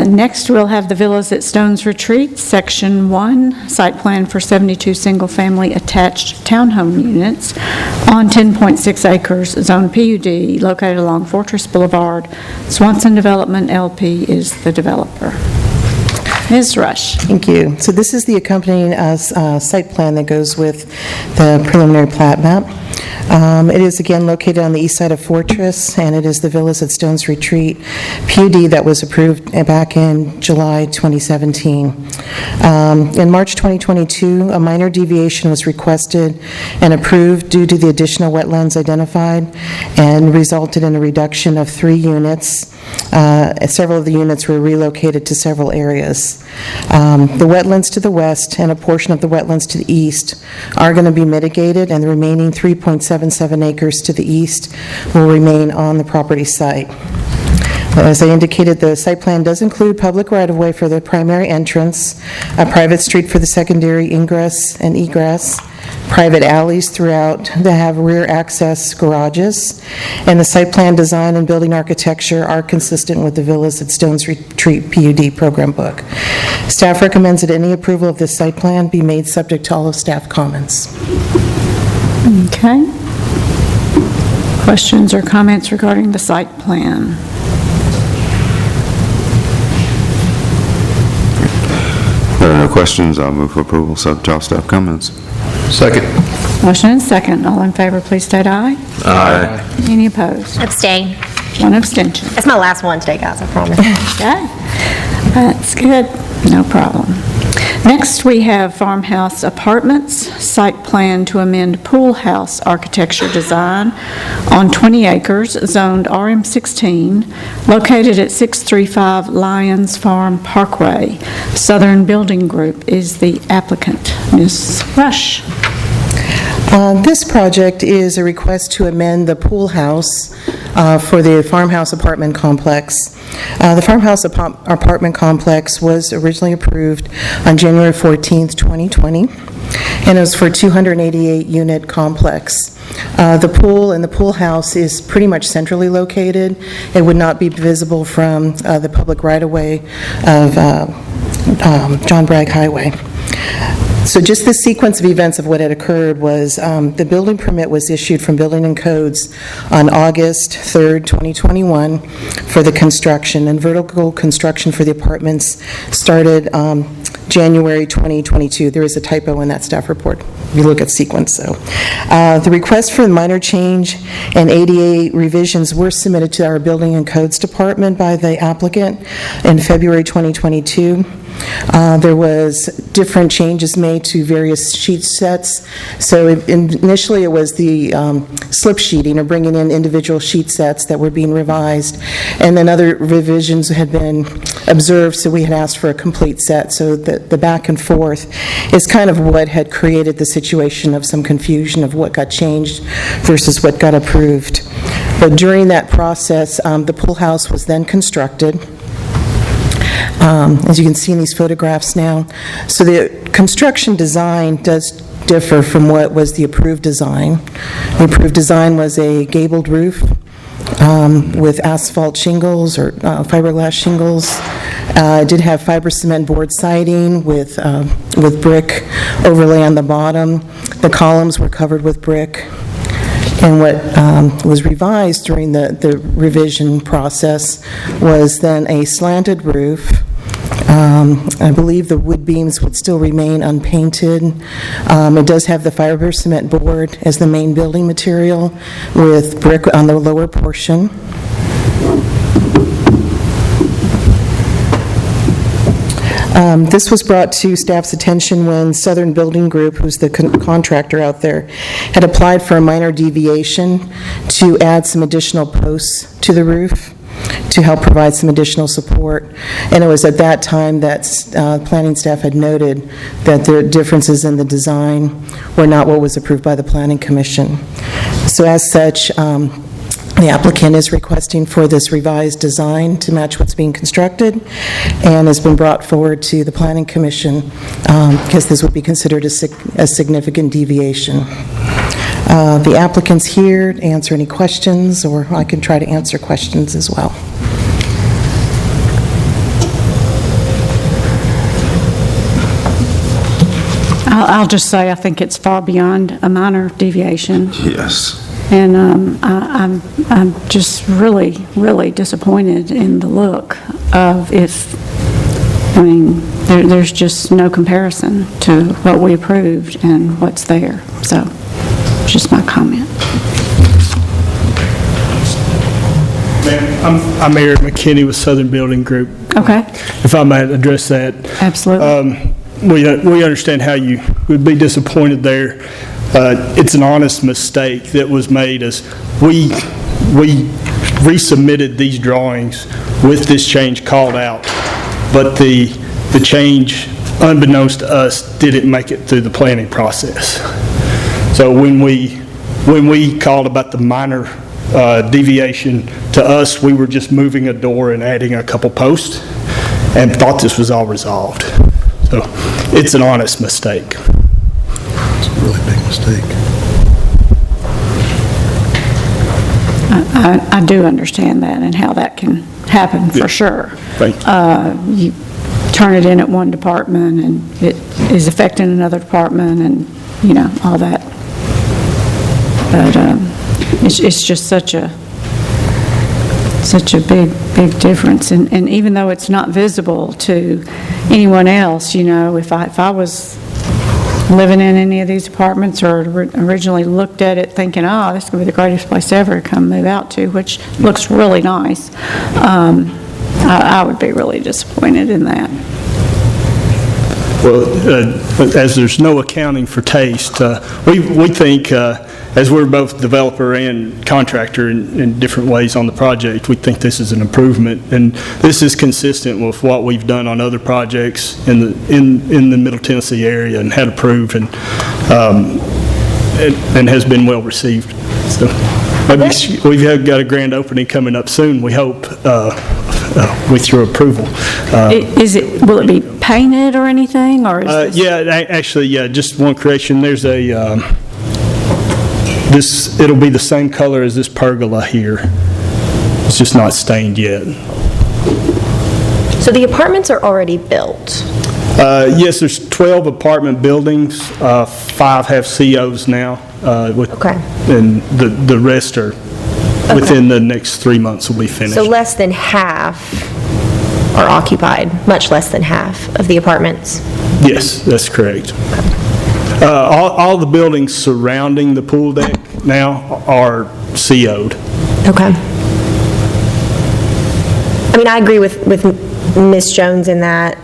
Next, we'll have the Villas at Stones Retreat, Section 1, site plan for 72 single-family attached townhome units on 10.6 acres, zone PUD, located along Fortress Boulevard. Swanson Development LP is the developer. Ms. Rush. Thank you. So this is the accompanying site plan that goes with the preliminary plat map. It is again located on the east side of Fortress, and it is the Villas at Stones Retreat PUD that was approved back in July 2017. In March 2022, a minor deviation was requested and approved due to the additional wetlands identified and resulted in a reduction of 3 units. Several of the units were relocated to several areas. The wetlands to the west and a portion of the wetlands to the east are going to be mitigated, and the remaining 3.77 acres to the east will remain on the property site. As I indicated, the site plan does include public right-of-way for the primary entrance, a private street for the secondary ingress and egress, private alleys throughout that have rear access garages, and the site plan design and building architecture are consistent with the Villas at Stones Retreat PUD program book. Staff recommends that any approval of this site plan be made subject to all of staff comments. Okay. Questions or comments regarding the site plan? There are no questions. I'll move for approval, subject to all staff comments. Second. Motion and second. All in favor, please state aye. Aye. Any opposed? Abstain. One abstention. That's my last one today, guys, I promise. Okay. That's good. No problem. Next, we have Farmhouse Apartments, site plan to amend pool house architecture design on 20 acres, zoned RM16, located at 635 Lions Farm Parkway. Southern Building Group is the applicant. Ms. Rush. This project is a request to amend the pool house for the farmhouse apartment complex. The farmhouse apartment complex was originally approved on January 14th, 2020, and it was for a 288-unit complex. The pool and the pool house is pretty much centrally located. It would not be visible from the public right-of-way of John Bragg Highway. So just the sequence of events of what had occurred was the building permit was issued from Building and Codes on August 3rd, 2021 for the construction, and vertical construction for the apartments started January 2022. There is a typo in that staff report. You look at sequence, so. The request for minor change and ADA revisions were submitted to our Building and Codes Department by the applicant in February 2022. There was different changes made to various sheet sets. So initially it was the slip sheeting, or bringing in individual sheet sets that were being revised, and then other revisions had been observed, so we had asked for a complete set. So the back and forth is kind of what had created the situation of some confusion of what got changed versus what got approved. But during that process, the pool house was then constructed. As you can see in these photographs now. So the construction design does differ from what was the approved design. The approved design was a gabled roof with asphalt shingles or fiberglass shingles. It did have fiber cement board siding with brick overlay on the bottom. The columns were covered with brick. And what was revised during the revision process was then a slanted roof. I believe the wood beams would still remain unpainted. It does have the fiber cement board as the main building material with brick on the lower portion. This was brought to staff's attention when Southern Building Group, who's the contractor out there, had applied for a minor deviation to add some additional posts to the roof to help provide some additional support. And it was at that time that planning staff had noted that the differences in the design were not what was approved by the Planning Commission. So as such, The applicant is requesting for this revised design to match what's being constructed and has been brought forward to the Planning Commission because this would be considered a significant deviation. The applicant's here to answer any questions, or I can try to answer questions as well. I'll just say, I think it's far beyond a minor deviation. Yes. And I'm just really, really disappointed in the look of there's just no comparison to what we approved and what's there. So, just my comment. I'm Eric McKinney with Southern Building Group. Okay. If I might address that. Absolutely. We understand how you would be disappointed there. It's an honest mistake that was made as we resubmitted these drawings with this change called out, but the change, unbeknownst to us, didn't make it through the planning process. So when we called about the minor deviation, to us, we were just moving a door and adding a couple posts and thought this was all resolved. So it's an honest mistake. It's a really big mistake. I do understand that and how that can happen, for sure. Thank you. You turn it in at one department and it is affecting another department and, all that. But it's just such a big difference. And even though it's not visible to anyone else, if I was living in any of these apartments or originally looked at it thinking, this is going to be the greatest place ever to come move out to, which looks really nice, I would be really disappointed in that. Well, as there's no accounting for taste, we think, as we're both developer and contractor in different ways on the project, we think this is an improvement, and this is consistent with what we've done on other projects in the Middle Tennessee area and had approved and has been well received. So maybe we've got a grand opening coming up soon, we hope, with your approval. Will it be painted or anything, or is this... just one correction. There's it'll be the same color as this pergola here. It's just not stained yet. So the apartments are already built? Yes, there's 12 apartment buildings. 5 have COs now. Okay. And the rest are within the next 3 months will be finished. So less than half are occupied, much less than half of the apartments? Yes, that's correct. All the buildings surrounding the pool deck now are CO'd. Okay. I mean, I agree with Ms. Jones in that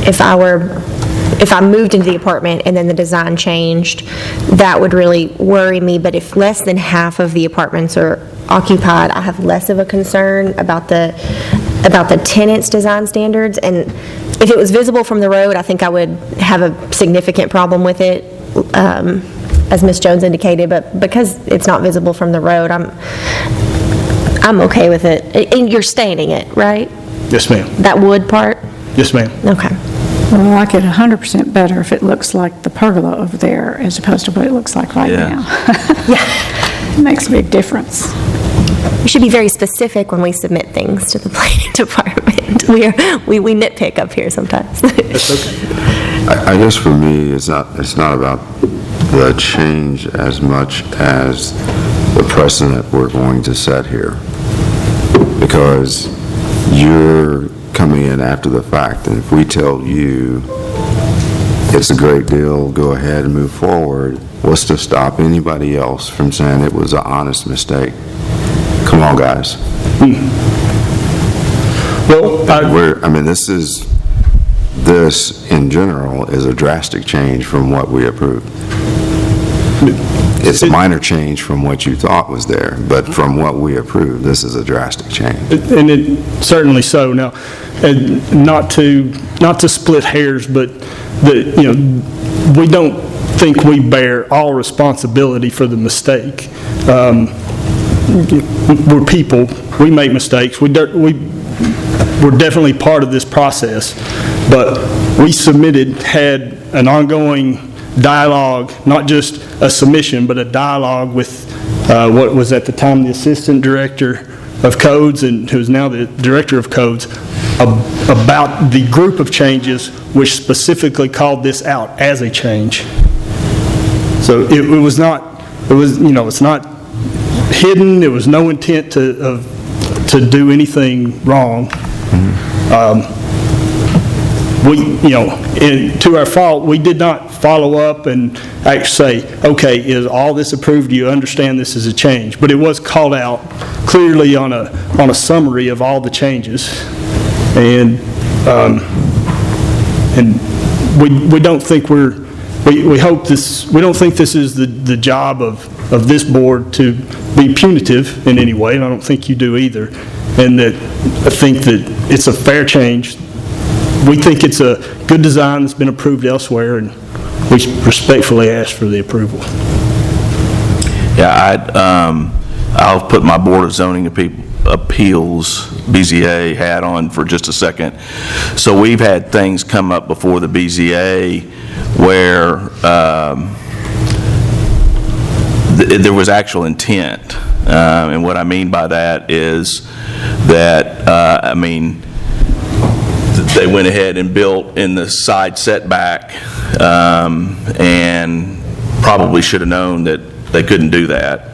if I moved into the apartment and then the design changed, that would really worry me. But if less than half of the apartments are occupied, I have less of a concern about the tenant's design standards. And if it was visible from the road, I think I would have a significant problem with it, as Ms. Jones indicated. But because it's not visible from the road, I'm okay with it. And you're staining it, right? Yes, ma'am. That wood part? Yes, ma'am. I Okay. like it 100% better if it looks like the pergola over there as opposed to what it looks like right now. Yeah. It makes a big difference. We should be very specific when we submit things to the planning department. We nitpick up here sometimes. That's okay. I guess for me, it's not about the change as much as the precedent we're going to set here. Because you're coming in after the fact, and if we tell you it's a great deal, go ahead and move forward, what's to stop anybody else from saying it was an honest mistake? Come on, guys. Well, this in general is a drastic change from what we approved. It's a minor change from what you thought was there, but from what we approved, this is a drastic change. And it certainly so. Now, and not to split hairs, but we don't think we bear all responsibility for the mistake. we're people, we make mistakes, we're definitely part of this process, but we had an ongoing dialogue, not just a submission, but a dialogue with what was at the time the Assistant Director of Codes and who's now the Director of Codes about the group of changes which specifically called this out as a change. So it was not, it's not hidden, there was no intent to do anything wrong. To our fault, we did not follow up and actually say, okay, is all this approved? Do you understand this is a change? But it was called out clearly on a summary of all the changes. And we don't think we hope this, we don't think this is the job of this board to be punitive in any way, and I don't think you do either. And that I think that it's a fair change. We think it's a good design that's been approved elsewhere, and we respectfully ask for the approval. Yeah, I'll put my Board of Zoning Appeals, BZA, hat on for just a second. So we've had things come up before the BZA where there was actual intent. And what I mean by that is that, they went ahead and built in the side setback and probably should have known that they couldn't do that.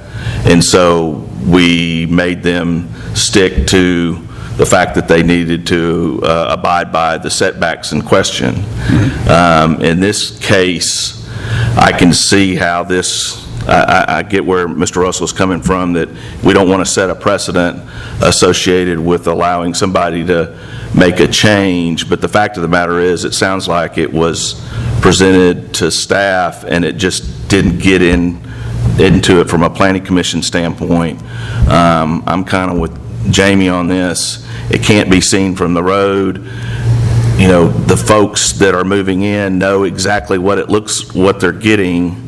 And so we made them stick to the fact that they needed to abide by the setbacks in question. In this case, I can see how this, I get where Mr. Russell's coming from, that we don't want to set a precedent associated with allowing somebody to make a change, but the fact of the matter is, it sounds like it was presented to staff and it just didn't get into it from a planning commission standpoint. I'm kind of with Jamie on this. It can't be seen from the road. You know, the folks that are moving in know exactly what they're getting.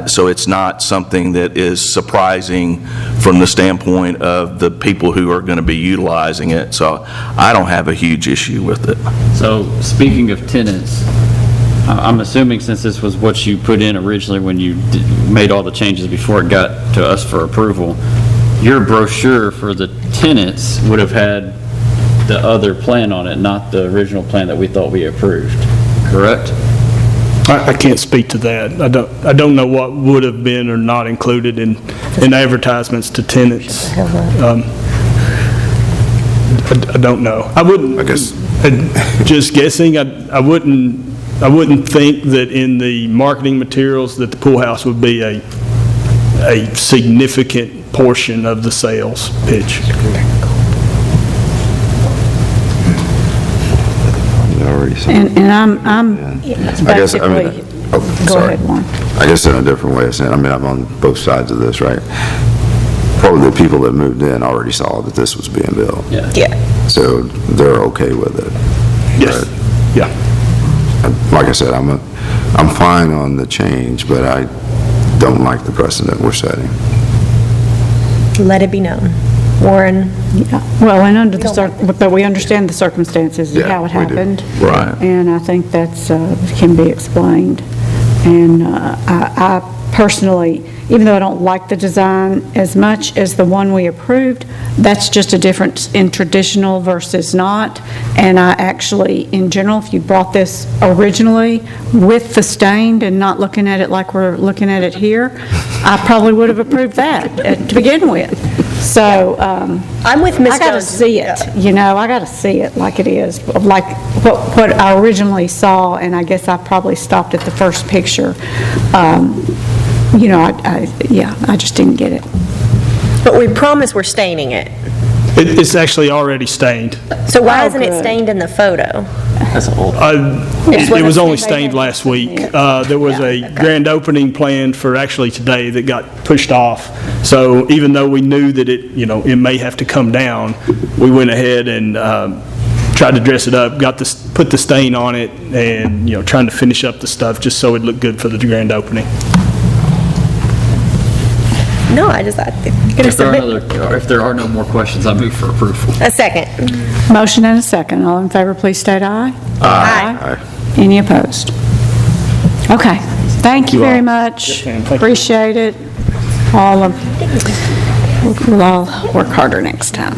So it's not something that is surprising from the standpoint of the people who are going to be utilizing it. So I don't have a huge issue with it. So speaking of tenants, I'm assuming since this was what you put in originally when you made all the changes before it got to us for approval, your brochure for the tenants would have had the other plan on it, not the original plan that we thought we approved, correct? I can't speak to that. I don't know what would have been or not included in advertisements to tenants. I don't know. I wouldn't. I guess. Just guessing. I wouldn't think that in the marketing materials that the pool house would be a significant portion of the sales pitch. And I'm I guess, basically, go sorry. ahead, Warren. I guess in a different way of saying, I'm on both sides of this, right? Probably the people that moved in already saw that this was being built. Yeah. So they're okay with it. Yes. But, Yeah. like I said, I'm fine on the change, but I don't like the precedent we're setting. Let it be known. Warren? Yeah, well, and but we understand the circumstances and how it we do. happened. Right. And I think that's, can be explained. And I personally, even though I don't like the design as much as the one we approved, that's just a difference in traditional versus not. And I actually, in general, if you brought this originally with the stained and not looking at it like we're looking at it here, I probably would have approved that to begin with. So, I'm with Ms. I got to Jones. see it, I got to see it like it is, like what I originally saw, and I guess I probably stopped at the first picture. I just didn't get it. But we promise we're staining it. It's actually already stained. So why isn't it stained in the photo? That's an old. It was only stained last week. There was a grand opening planned for actually today that got pushed off. So even though we knew that it may have to come down, we went ahead and tried to dress it up, put the stain on it, and trying to finish up the stuff just so it looked good for the grand opening. No, I just thought, If there are no more questions, I move for approval. a second. Motion and a second. All in favor, please state aye. Aye. Any opposed? Okay, thank you very much. Yes, ma'am. Thank you. Appreciate it. We'll all work harder next time.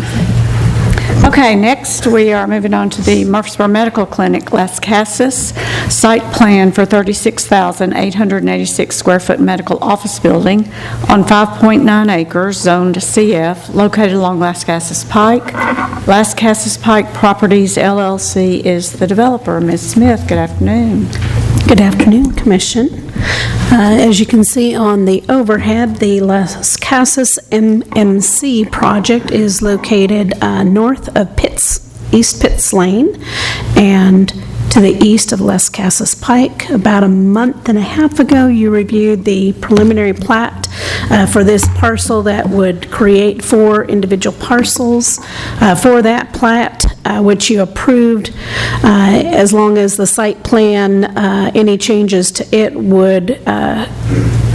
Okay, next we are moving on to the Murfreesboro Medical Clinic, Las Casas, site plan for 36,886 square foot medical office building on 5.9 acres, zoned CF, located along Las Casas Pike. Las Casas Pike Properties LLC is the developer. Ms. Smith, good afternoon. Good afternoon, Commission. As you can see on the overhead, the Las Casas MMC project is located north of East Pitts Lane and to the east of Las Casas Pike. About a month and a half ago, you reviewed the preliminary plat for this parcel that would create 4 individual parcels for that plat, which you approved, as long as the site plan, any changes to it would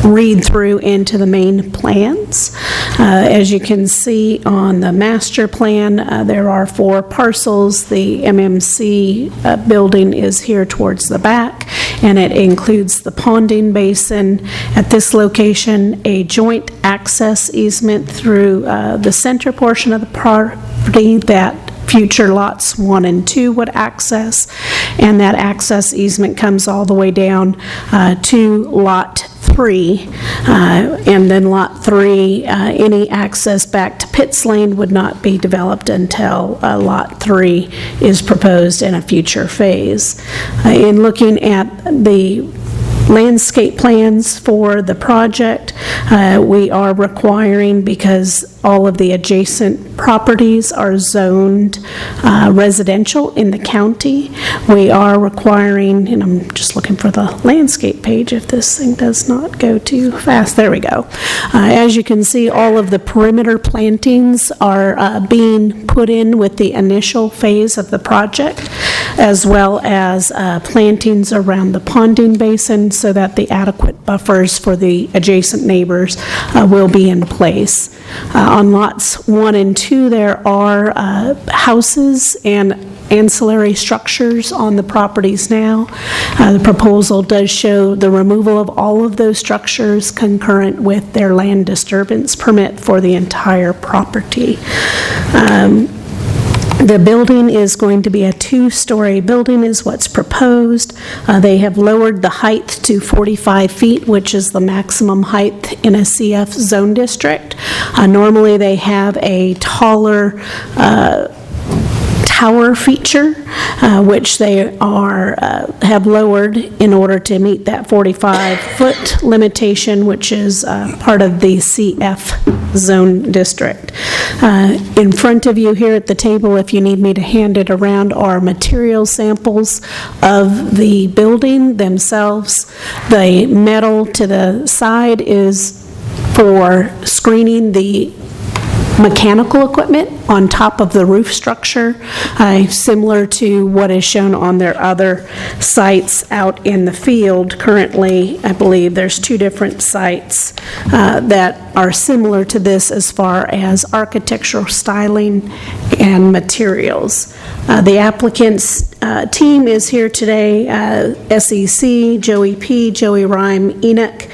read through into the main plans. As you can see on the master plan, there are 4 parcels. The MMC building is here towards the back, and it includes the ponding basin at this location, a joint access easement through the center portion of the property that future lots 1 and 2 would access, and that access easement comes all the way down to lot 3, and then lot 3, any access back to Pitts Lane would not be developed until lot 3 is proposed in a future phase. In looking at the landscape plans for the project, we are requiring, because all of the adjacent properties are zoned residential in the county, we are requiring, and I'm just looking for the landscape page if this thing does not go too fast. There we go. As you can see, all of the perimeter plantings are being put in with the initial phase of the project, as well as plantings around the ponding basin so that the adequate buffers for the adjacent neighbors will be in place. On lots 1 and 2, there are houses and ancillary structures on the properties now. The proposal does show the removal of all of those structures concurrent with their land disturbance permit for the entire property. The building is going to be a 2-story building is what's proposed. They have lowered the height to 45 feet, which is the maximum height in a CF zone district. Normally, they have a taller tower feature, which they have lowered in order to meet that 45-foot limitation, which is part of the CF zone district. In front of you here at the table, if you need me to hand it around, are material samples of the building themselves. The metal to the side is for screening the mechanical equipment on top of the roof structure, similar to what is shown on their other sites out in the field. Currently, I believe there's 2 different sites that are similar to this as far as architectural styling and materials. The applicant's team is here today, SEC, Joey P., Joey Rhyme, Enoch,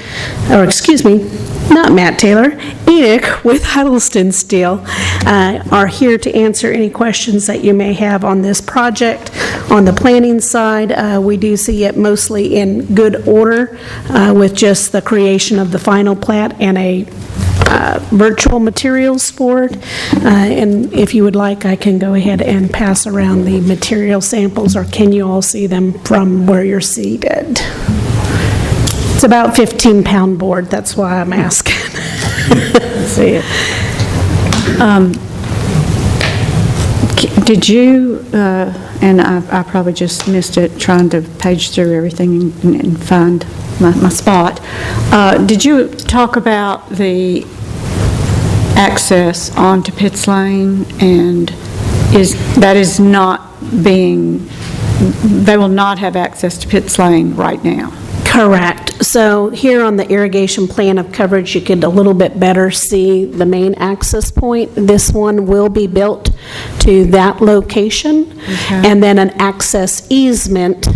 or excuse me, not Matt Taylor, Enoch with Huddleston Steel are here to answer any questions that you may have on this project. On the planning side, we do see it mostly in good order with just the creation of the final plat and a virtual materials board. And if you would like, I can go ahead and pass around the material samples, or can you all see them from where you're seated? It's about 15-pound board, that's why I'm asking. See it. Did you, and I probably just missed it, trying to page through everything and find my spot. Did you talk about the access onto Pitts Lane, and that is not being, they will not have access to Pitts Lane right now? Correct. So here on the irrigation plan of coverage, you could a little bit better see the main access point. This one will be built to that location, and then an access easement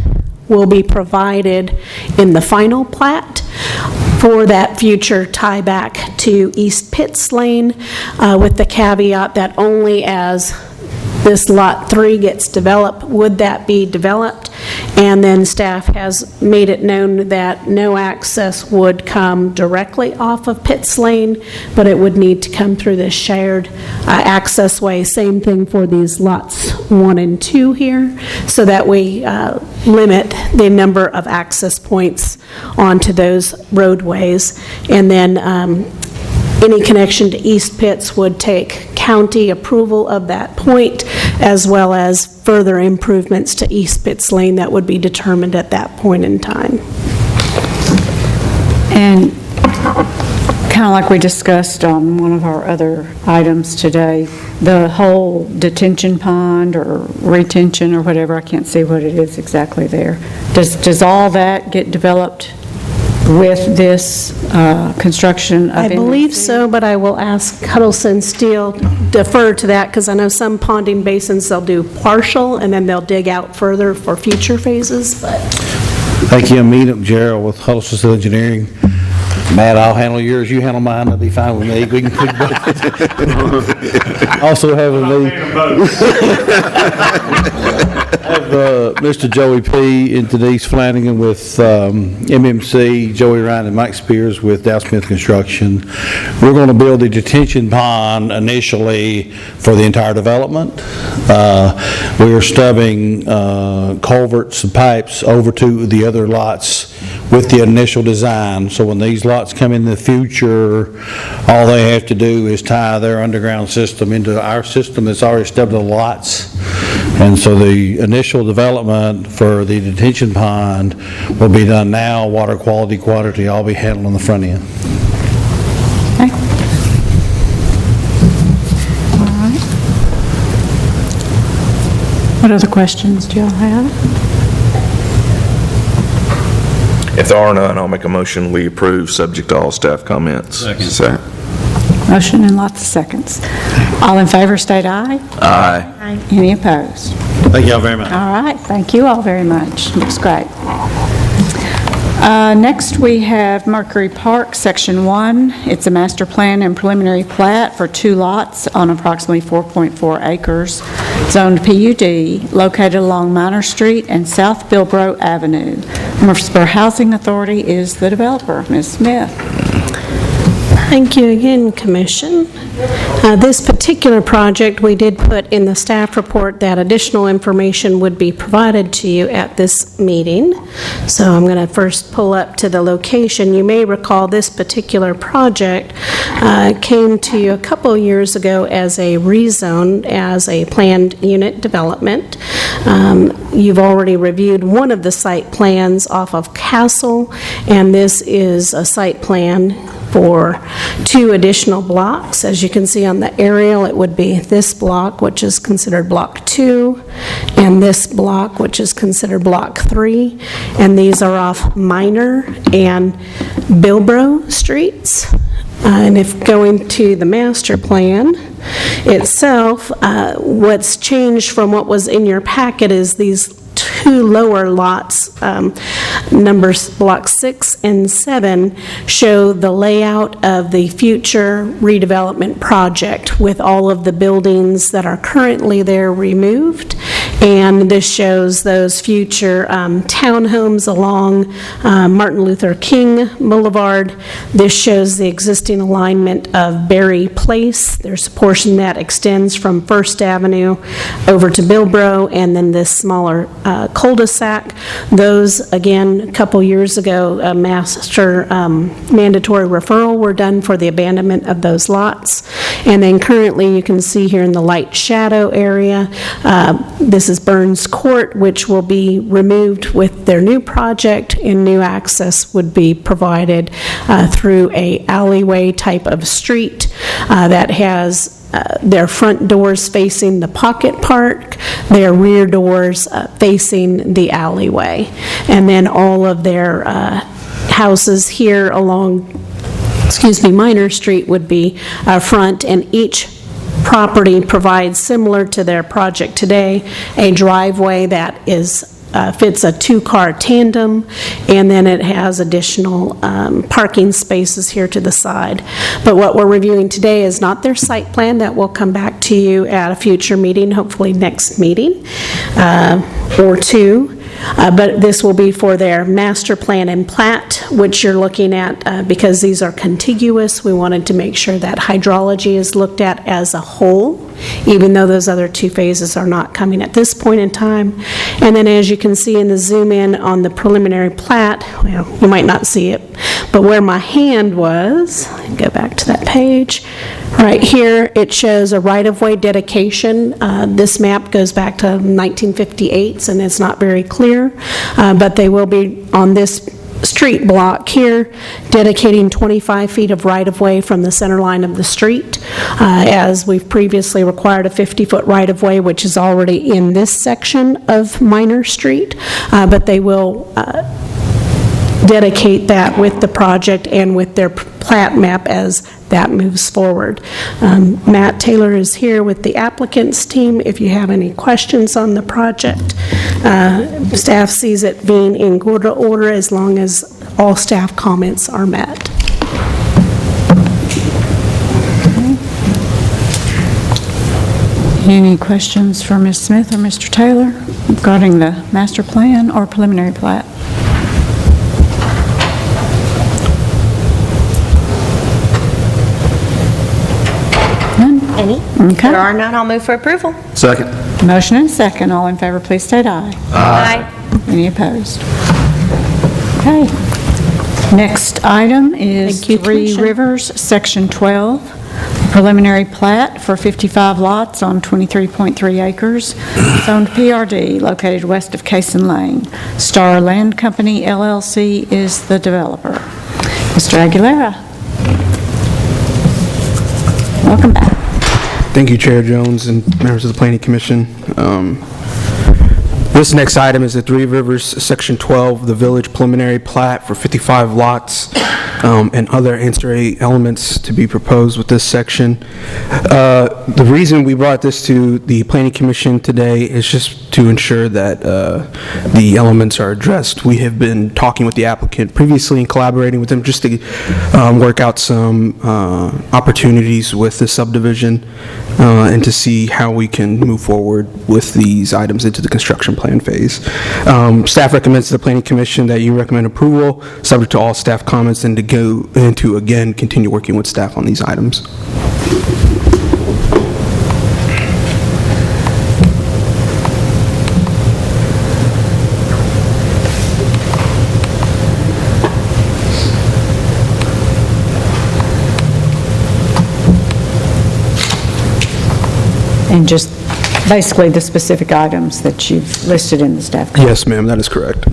will be provided in the final plat for that future tieback to East Pitts Lane, with the caveat that only as this Lot 3 gets developed, would that be developed? And then staff has made it known that no access would come directly off of Pitts Lane, but it would need to come through this shared access way. Same thing for these lots 1 and 2 here, so that we limit the number of access points onto those roadways. And then any connection to East Pitts would take county approval of that point, as well as further improvements to East Pitts Lane that would be determined at that point in time. And kind of like we discussed on one of our other items today, the whole detention pond or retention or whatever, I can't see what it is exactly there. Does all that get developed with this construction of I believe so, but I will ask Huddleston Steel, defer to that, because I know some ponding basins, they'll do partial, and then they'll dig out further for future phases, but... Thank you. I'm Enoch Gerald with Huddleston Steel Engineering. Matt, I'll handle yours, you handle mine, that'll be fine with me. We can pick both. Also having me. Mr. Joey P. and Denise Flanagan with MMC, Joey Ryan and Mike Spears with Dow Smith Construction. We're going to build a detention pond initially for the entire development. We are stubbing culverts and pipes over to the other lots with the initial design. So when these lots come in the future, all they have to do is tie their underground system into our system that's already stubbed the lots. And so the initial development for the detention pond will be done now. Water quality, quantity, all be handled on the front end. Okay. All right. What other questions do y'all have? If there are none, I'll make a motion, we approve, subject to all staff comments. Second. Motion and lots of seconds. All in favor, state aye. Aye. Any opposed? Thank you all very much. All right, thank you all very much. Looks great. Next, we have Mercury Park, Section 1. It's a master plan and preliminary plat for 2 lots on approximately 4.4 acres, zoned PUD, located along Minor Street and South Bilbro Avenue. Murfreesboro Housing Authority is the developer. Ms. Smith. Thank you again, Commission. This particular project, we did put in the staff report that additional information would be provided to you at this meeting. So I'm going to first pull up to the location. You may recall this particular project came to you a couple of years ago as a rezone, as a planned unit development. You've already reviewed one of the site plans off of Castle, and this is a site plan for 2 additional blocks. As you can see on the aerial, it would be this block, which is considered Block 2, and this block, which is considered Block 3, and these are off Minor and Bilbro Streets. And if going to the master plan itself, what's changed from what was in your packet is these 2 lower lots, numbers Block 6 and 7, show the layout of the future redevelopment project with all of the buildings that are currently there removed. And this shows those future townhomes along Martin Luther King Boulevard. This shows the existing alignment of Berry Place. There's a portion that extends from First Avenue over to Bilbro, and then this smaller cul-de-sac. Those, again, a couple years ago, a master mandatory referral were done for the abandonment of those lots. And then currently, you can see here in the light shadow area, this is Burns Court, which will be removed with their new project, and new access would be provided through a alleyway type of street that has their front doors facing the Pocket Park, their rear doors facing the alleyway. And then all of their houses here along, Minor Street would be front, and each property provides, similar to their project today, a driveway that fits a two-car tandem, and then it has additional parking spaces here to the side. But what we're reviewing today is not their site plan. That will come back to you at a future meeting, hopefully next meeting or two. But this will be for their master plan and plat, which you're looking at because these are contiguous. We wanted to make sure that hydrology is looked at as a whole, even though those other two phases are not coming at this point in time. And then as you can see in the zoom in on the preliminary plat, well, you might not see it, but where my hand was, go back to that page, right here, it shows a right-of-way dedication. This map goes back to 1958, and it's not very clear, but they will be on this street block here, dedicating 25 feet of right-of-way from the center line of the street, as we've previously required a 50-foot right-of-way, which is already in this section of Minor Street, but they will dedicate that with the project and with their plat map as that moves forward. Matt Taylor is here with the applicant's team if you have any questions on the project. Staff sees it being in good order as long as all staff comments are met. Any questions for Ms. Smith or Mr. Taylor regarding the master plan or preliminary plat? Any? Okay. There are none, I'll move for approval. Second. Motion and second. All in favor, please state aye. Aye. Any opposed? Okay. Next item is Thank you, Three Commissioner. Rivers, Section 12, preliminary plat for 55 lots on 23.3 acres, zoned PRD, located west of Cason Lane. Star Land Company, LLC, is the developer. Mr. Aguilera. Welcome back. Thank you, Chair Jones and members of the Planning Commission. This next item is the Three Rivers, Section 12, the Village Preliminary Plat for 55 lots and other ancillary elements to be proposed with this section. The reason we brought this to the Planning Commission today is just to ensure that the elements are addressed. We have been talking with the applicant previously and collaborating with them just to work out some opportunities with the subdivision and to see how we can move forward with these items into the construction plan phase. Staff recommends to the Planning Commission that you recommend approval, subject to all staff comments, and to go into, again, continue working with staff on these items. And just basically the specific items that you've listed in the staff comment. Yes, ma'am, that is correct.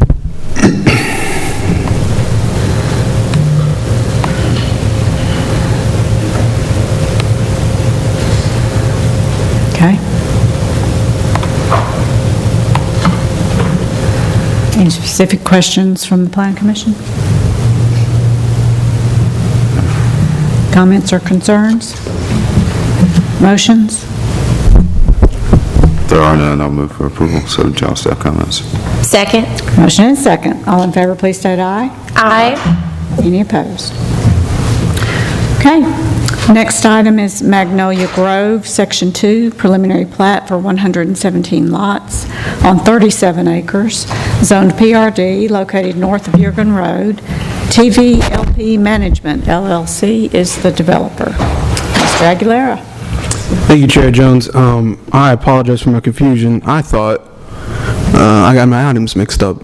Okay. Any specific questions from the Planning Commission? Comments or concerns? Motions? There are none, I'll move for approval, subject to all staff comments. Second. Motion and second. All in favor, please state aye. Aye. Any opposed? Okay. Next item is Magnolia Grove, Section 2, preliminary plat for 117 lots on 37 acres, zoned PRD, located north of Yurgen Road. TVLP Management, LLC, is the developer. Mr. Aguilera. Thank you, Chair Jones. I apologize for my confusion. I thought I got my items mixed up.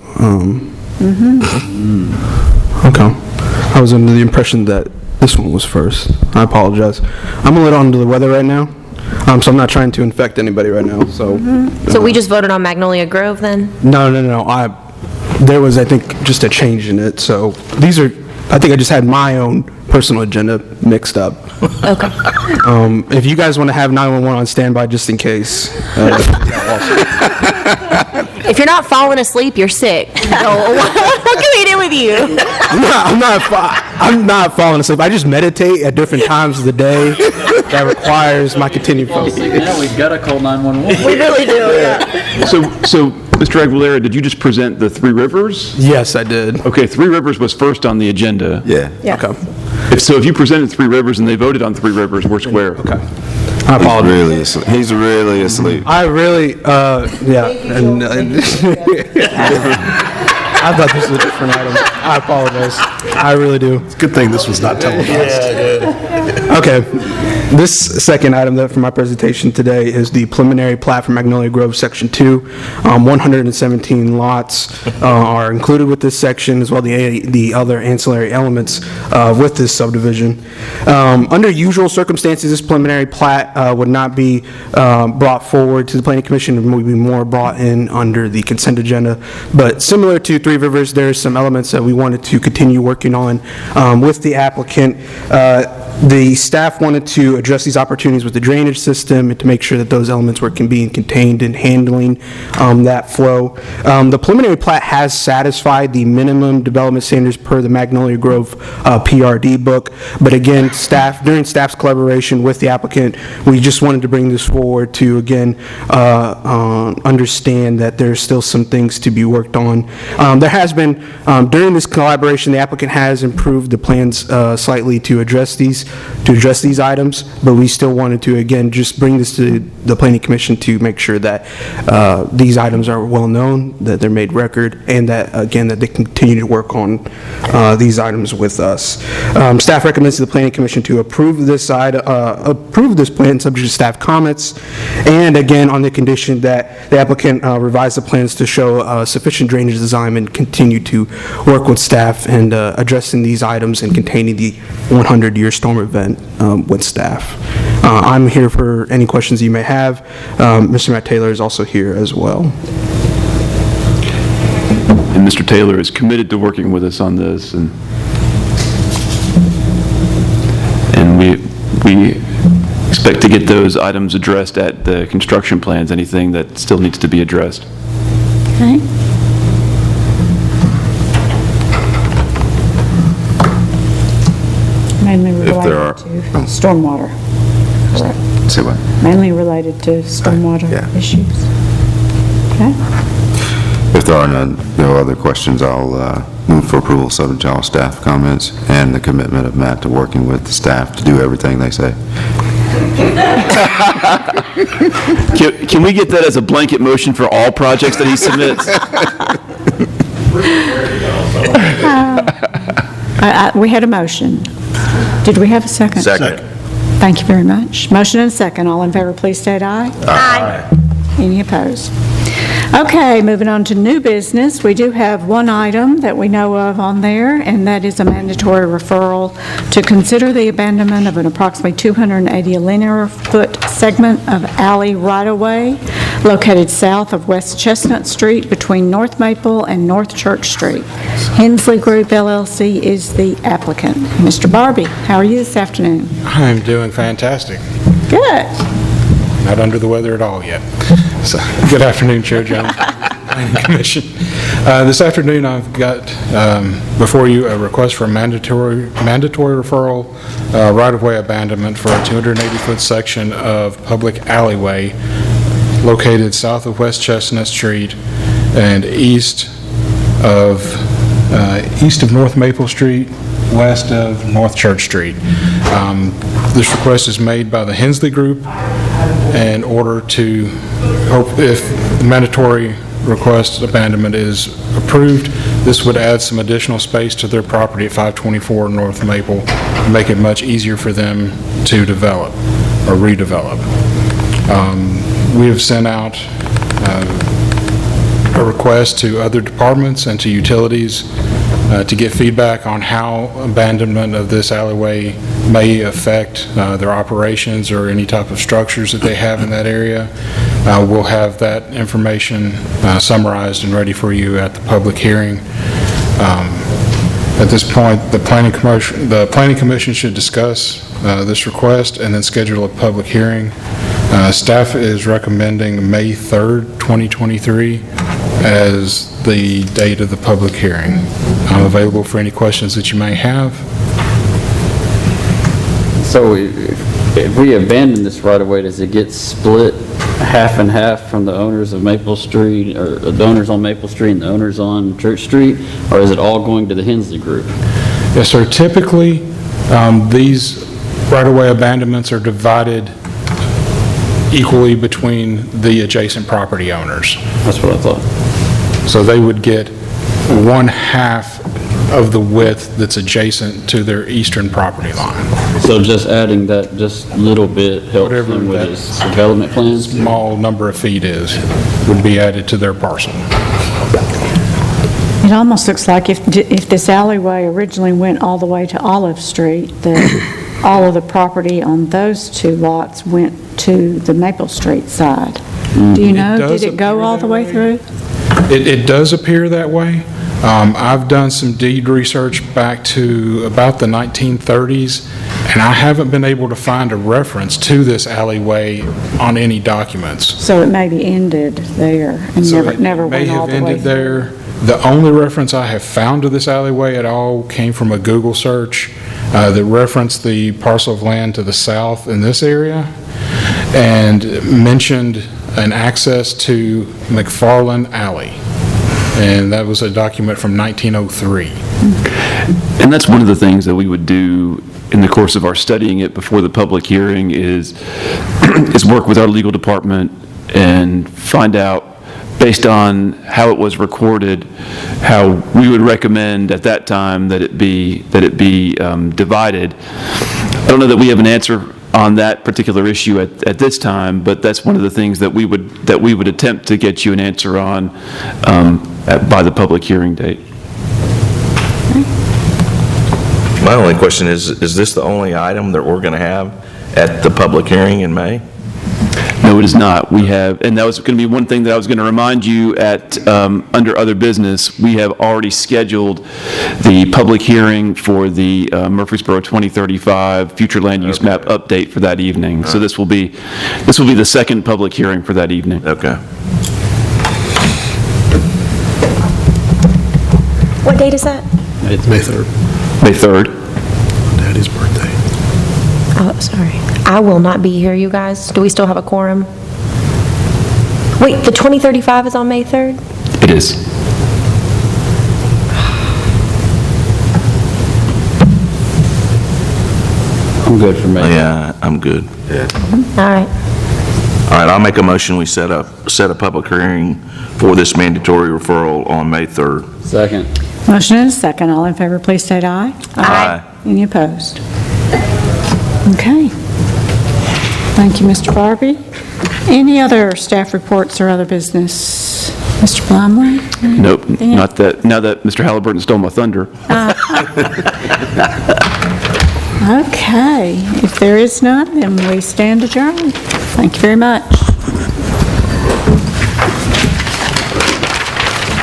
Okay. I was under the impression that this one was first. I apologize. I'm a little under the weather right now, so I'm not trying to infect anybody right now. So. So we just voted on Magnolia Grove then? No. There was, I think, just a change in it. So these are, I think I just had my own personal agenda mixed up. Okay. If you guys want to have 911 on standby just in case. If you're not falling asleep, you're sick. What can we do with you? I'm not falling asleep. I just meditate at different times of the day that requires my continued focus. Now we've got to call 911. We really do, yeah. So, Mr. Aguilera, did you just present the Three Rivers? Yes, I did. Okay, Three Rivers was first on the agenda. Yeah. Okay. If you presented Three Rivers and they voted on Three Rivers, we're square. Okay. I apologize. He's really asleep. I really, yeah. I thought this was a different item. I apologize. I really do. It's a good thing this was not televised. Okay. This second item for my presentation today is the preliminary plat for Magnolia Grove Section 2. 117 lots are included with this section, as well the other ancillary elements with this subdivision. Under usual circumstances, this preliminary plat would not be brought forward to the Planning Commission and would be more brought in under the consent agenda. But similar to Three Rivers, there's some elements that we wanted to continue working on with the applicant. The staff wanted to address these opportunities with the drainage system and to make sure that those elements were being contained and handling that flow. The preliminary plat has satisfied the minimum development standards per the Magnolia Grove PRD book, but again, during staff's collaboration with the applicant, we just wanted to bring this forward to, again, understand that there's still some things to be worked on. There has been, during this collaboration, the applicant has improved the plans slightly to address these items, but we still wanted to, again, just bring this to the Planning Commission to make sure that these items are well-known, that they're made record, and that, again, that they continue to work on these items with us. Staff recommends to the Planning Commission to approve this plan subject to staff comments, and again, on the condition that the applicant revise the plans to show sufficient drainage design and continue to work with staff and addressing these items and containing the 100-year storm event with staff. I'm here for any questions you may have. Mr. Matt Taylor is also here as well. And Mr. Taylor is committed to working with us on this, and we expect to get those items addressed at the construction plans, anything that still needs to be addressed. Okay. Mainly there are- related to stormwater, correct? Say what? Mainly related to stormwater Yeah. issues. Okay? If there are no other questions, I'll move for approval subject to all staff comments and the commitment of Matt to working with the staff to do everything they say. Can we get that as a blanket motion for all projects that he submits? We had a motion. Did we have a second? Second. Thank you very much. Motion and a second. All in favor, please state aye. Aye. Any opposed? Okay, moving on to new business. We do have one item that we know of on there, and that is a mandatory referral to consider the abandonment of an approximately 280 linear foot segment of alley right-of-way located south of West Chestnut Street between North Maple and North Church Street. Hensley Group LLC is the applicant. Mr. Barbie, how are you this afternoon? I'm doing fantastic. Good. Not under the weather at all yet. So, good afternoon, Chair Jones, Planning Commission. This afternoon, I've got before you a request for a mandatory referral right-of-way abandonment for a 280-foot section of public alleyway located south of West Chestnut Street and east of North Maple Street, west of North Church Street. This request is made by the Hensley Group in order to hope if the mandatory request abandonment is approved, this would add some additional space to their property at 524 North Maple and make it much easier for them to develop or redevelop. We have sent out a request to other departments and to utilities to get feedback on how abandonment of this alleyway may affect their operations or any type of structures that they have in that area. We'll have that information summarized and ready for you at the public hearing. At this point, the planning commission should discuss this request and then schedule a public hearing. Staff is recommending May 3rd, 2023 as the date of the public hearing. I'm available for any questions that you may have. So if we abandon this right away, does it get split half and half from the owners of Maple Street, or the owners on Maple Street and the owners on Church Street? Or is it all going to the Hensley Group? Yes, sir. Typically, these right-of-way abandonments are divided equally between the adjacent property owners. That's what I thought. So they would get 1/2 of the width that's adjacent to their eastern property line. So just adding that just little bit helps them with his development plans? Small number of feet would be added to their parcel. It almost looks like if this alleyway originally went all the way to Olive Street, that all of the property on those two lots went to the Maple Street side. Do you know, did it go all the way through? It does appear that way. I've done some deed research back to about the 1930s, and I haven't been able to find a reference to this alleyway on any documents. So it maybe ended there and So never it may went all have the way ended through. there. The only reference I have found to this alleyway at all came from a Google search that referenced the parcel of land to the south in this area and mentioned an access to McFarland Alley. And that was a document from 1903. And that's one of the things that we would do in the course of our studying it before the public hearing is work with our legal department and find out, based on how it was recorded, how we would recommend at that time that it be divided. I don't know that we have an answer on that particular issue at this time, but that's one of the things that we would attempt to get you an answer on by the public hearing date. My only question is this the only item that we're going to have at the public hearing in May? No, it is not. We have, and that was going to be one thing that I was going to remind you at, under other business, we have already scheduled the public hearing for the Murfreesboro 2035 future land use map update for that evening. So this will be the second public hearing for that evening. Okay. What date is that? May 3rd. May 3rd. Daddy's birthday. Oh, sorry. I will not be here, you guys. Do we still have a quorum? Wait, the 2035 is on May 3rd? It is. I'm good for May. Yeah, I'm good. All right. All right, I'll make a motion, we set a public hearing for this mandatory referral on May 3rd. Second. Motion and a second. All in favor, please state aye. Aye. Any opposed? Okay. Thank you, Mr. Barbie. Any other staff reports or other business? Mr. Blumley? Nope, not that, now that Mr. Halliburton stole my thunder. Okay. If there is none, then we stand adjourned. Thank you very much.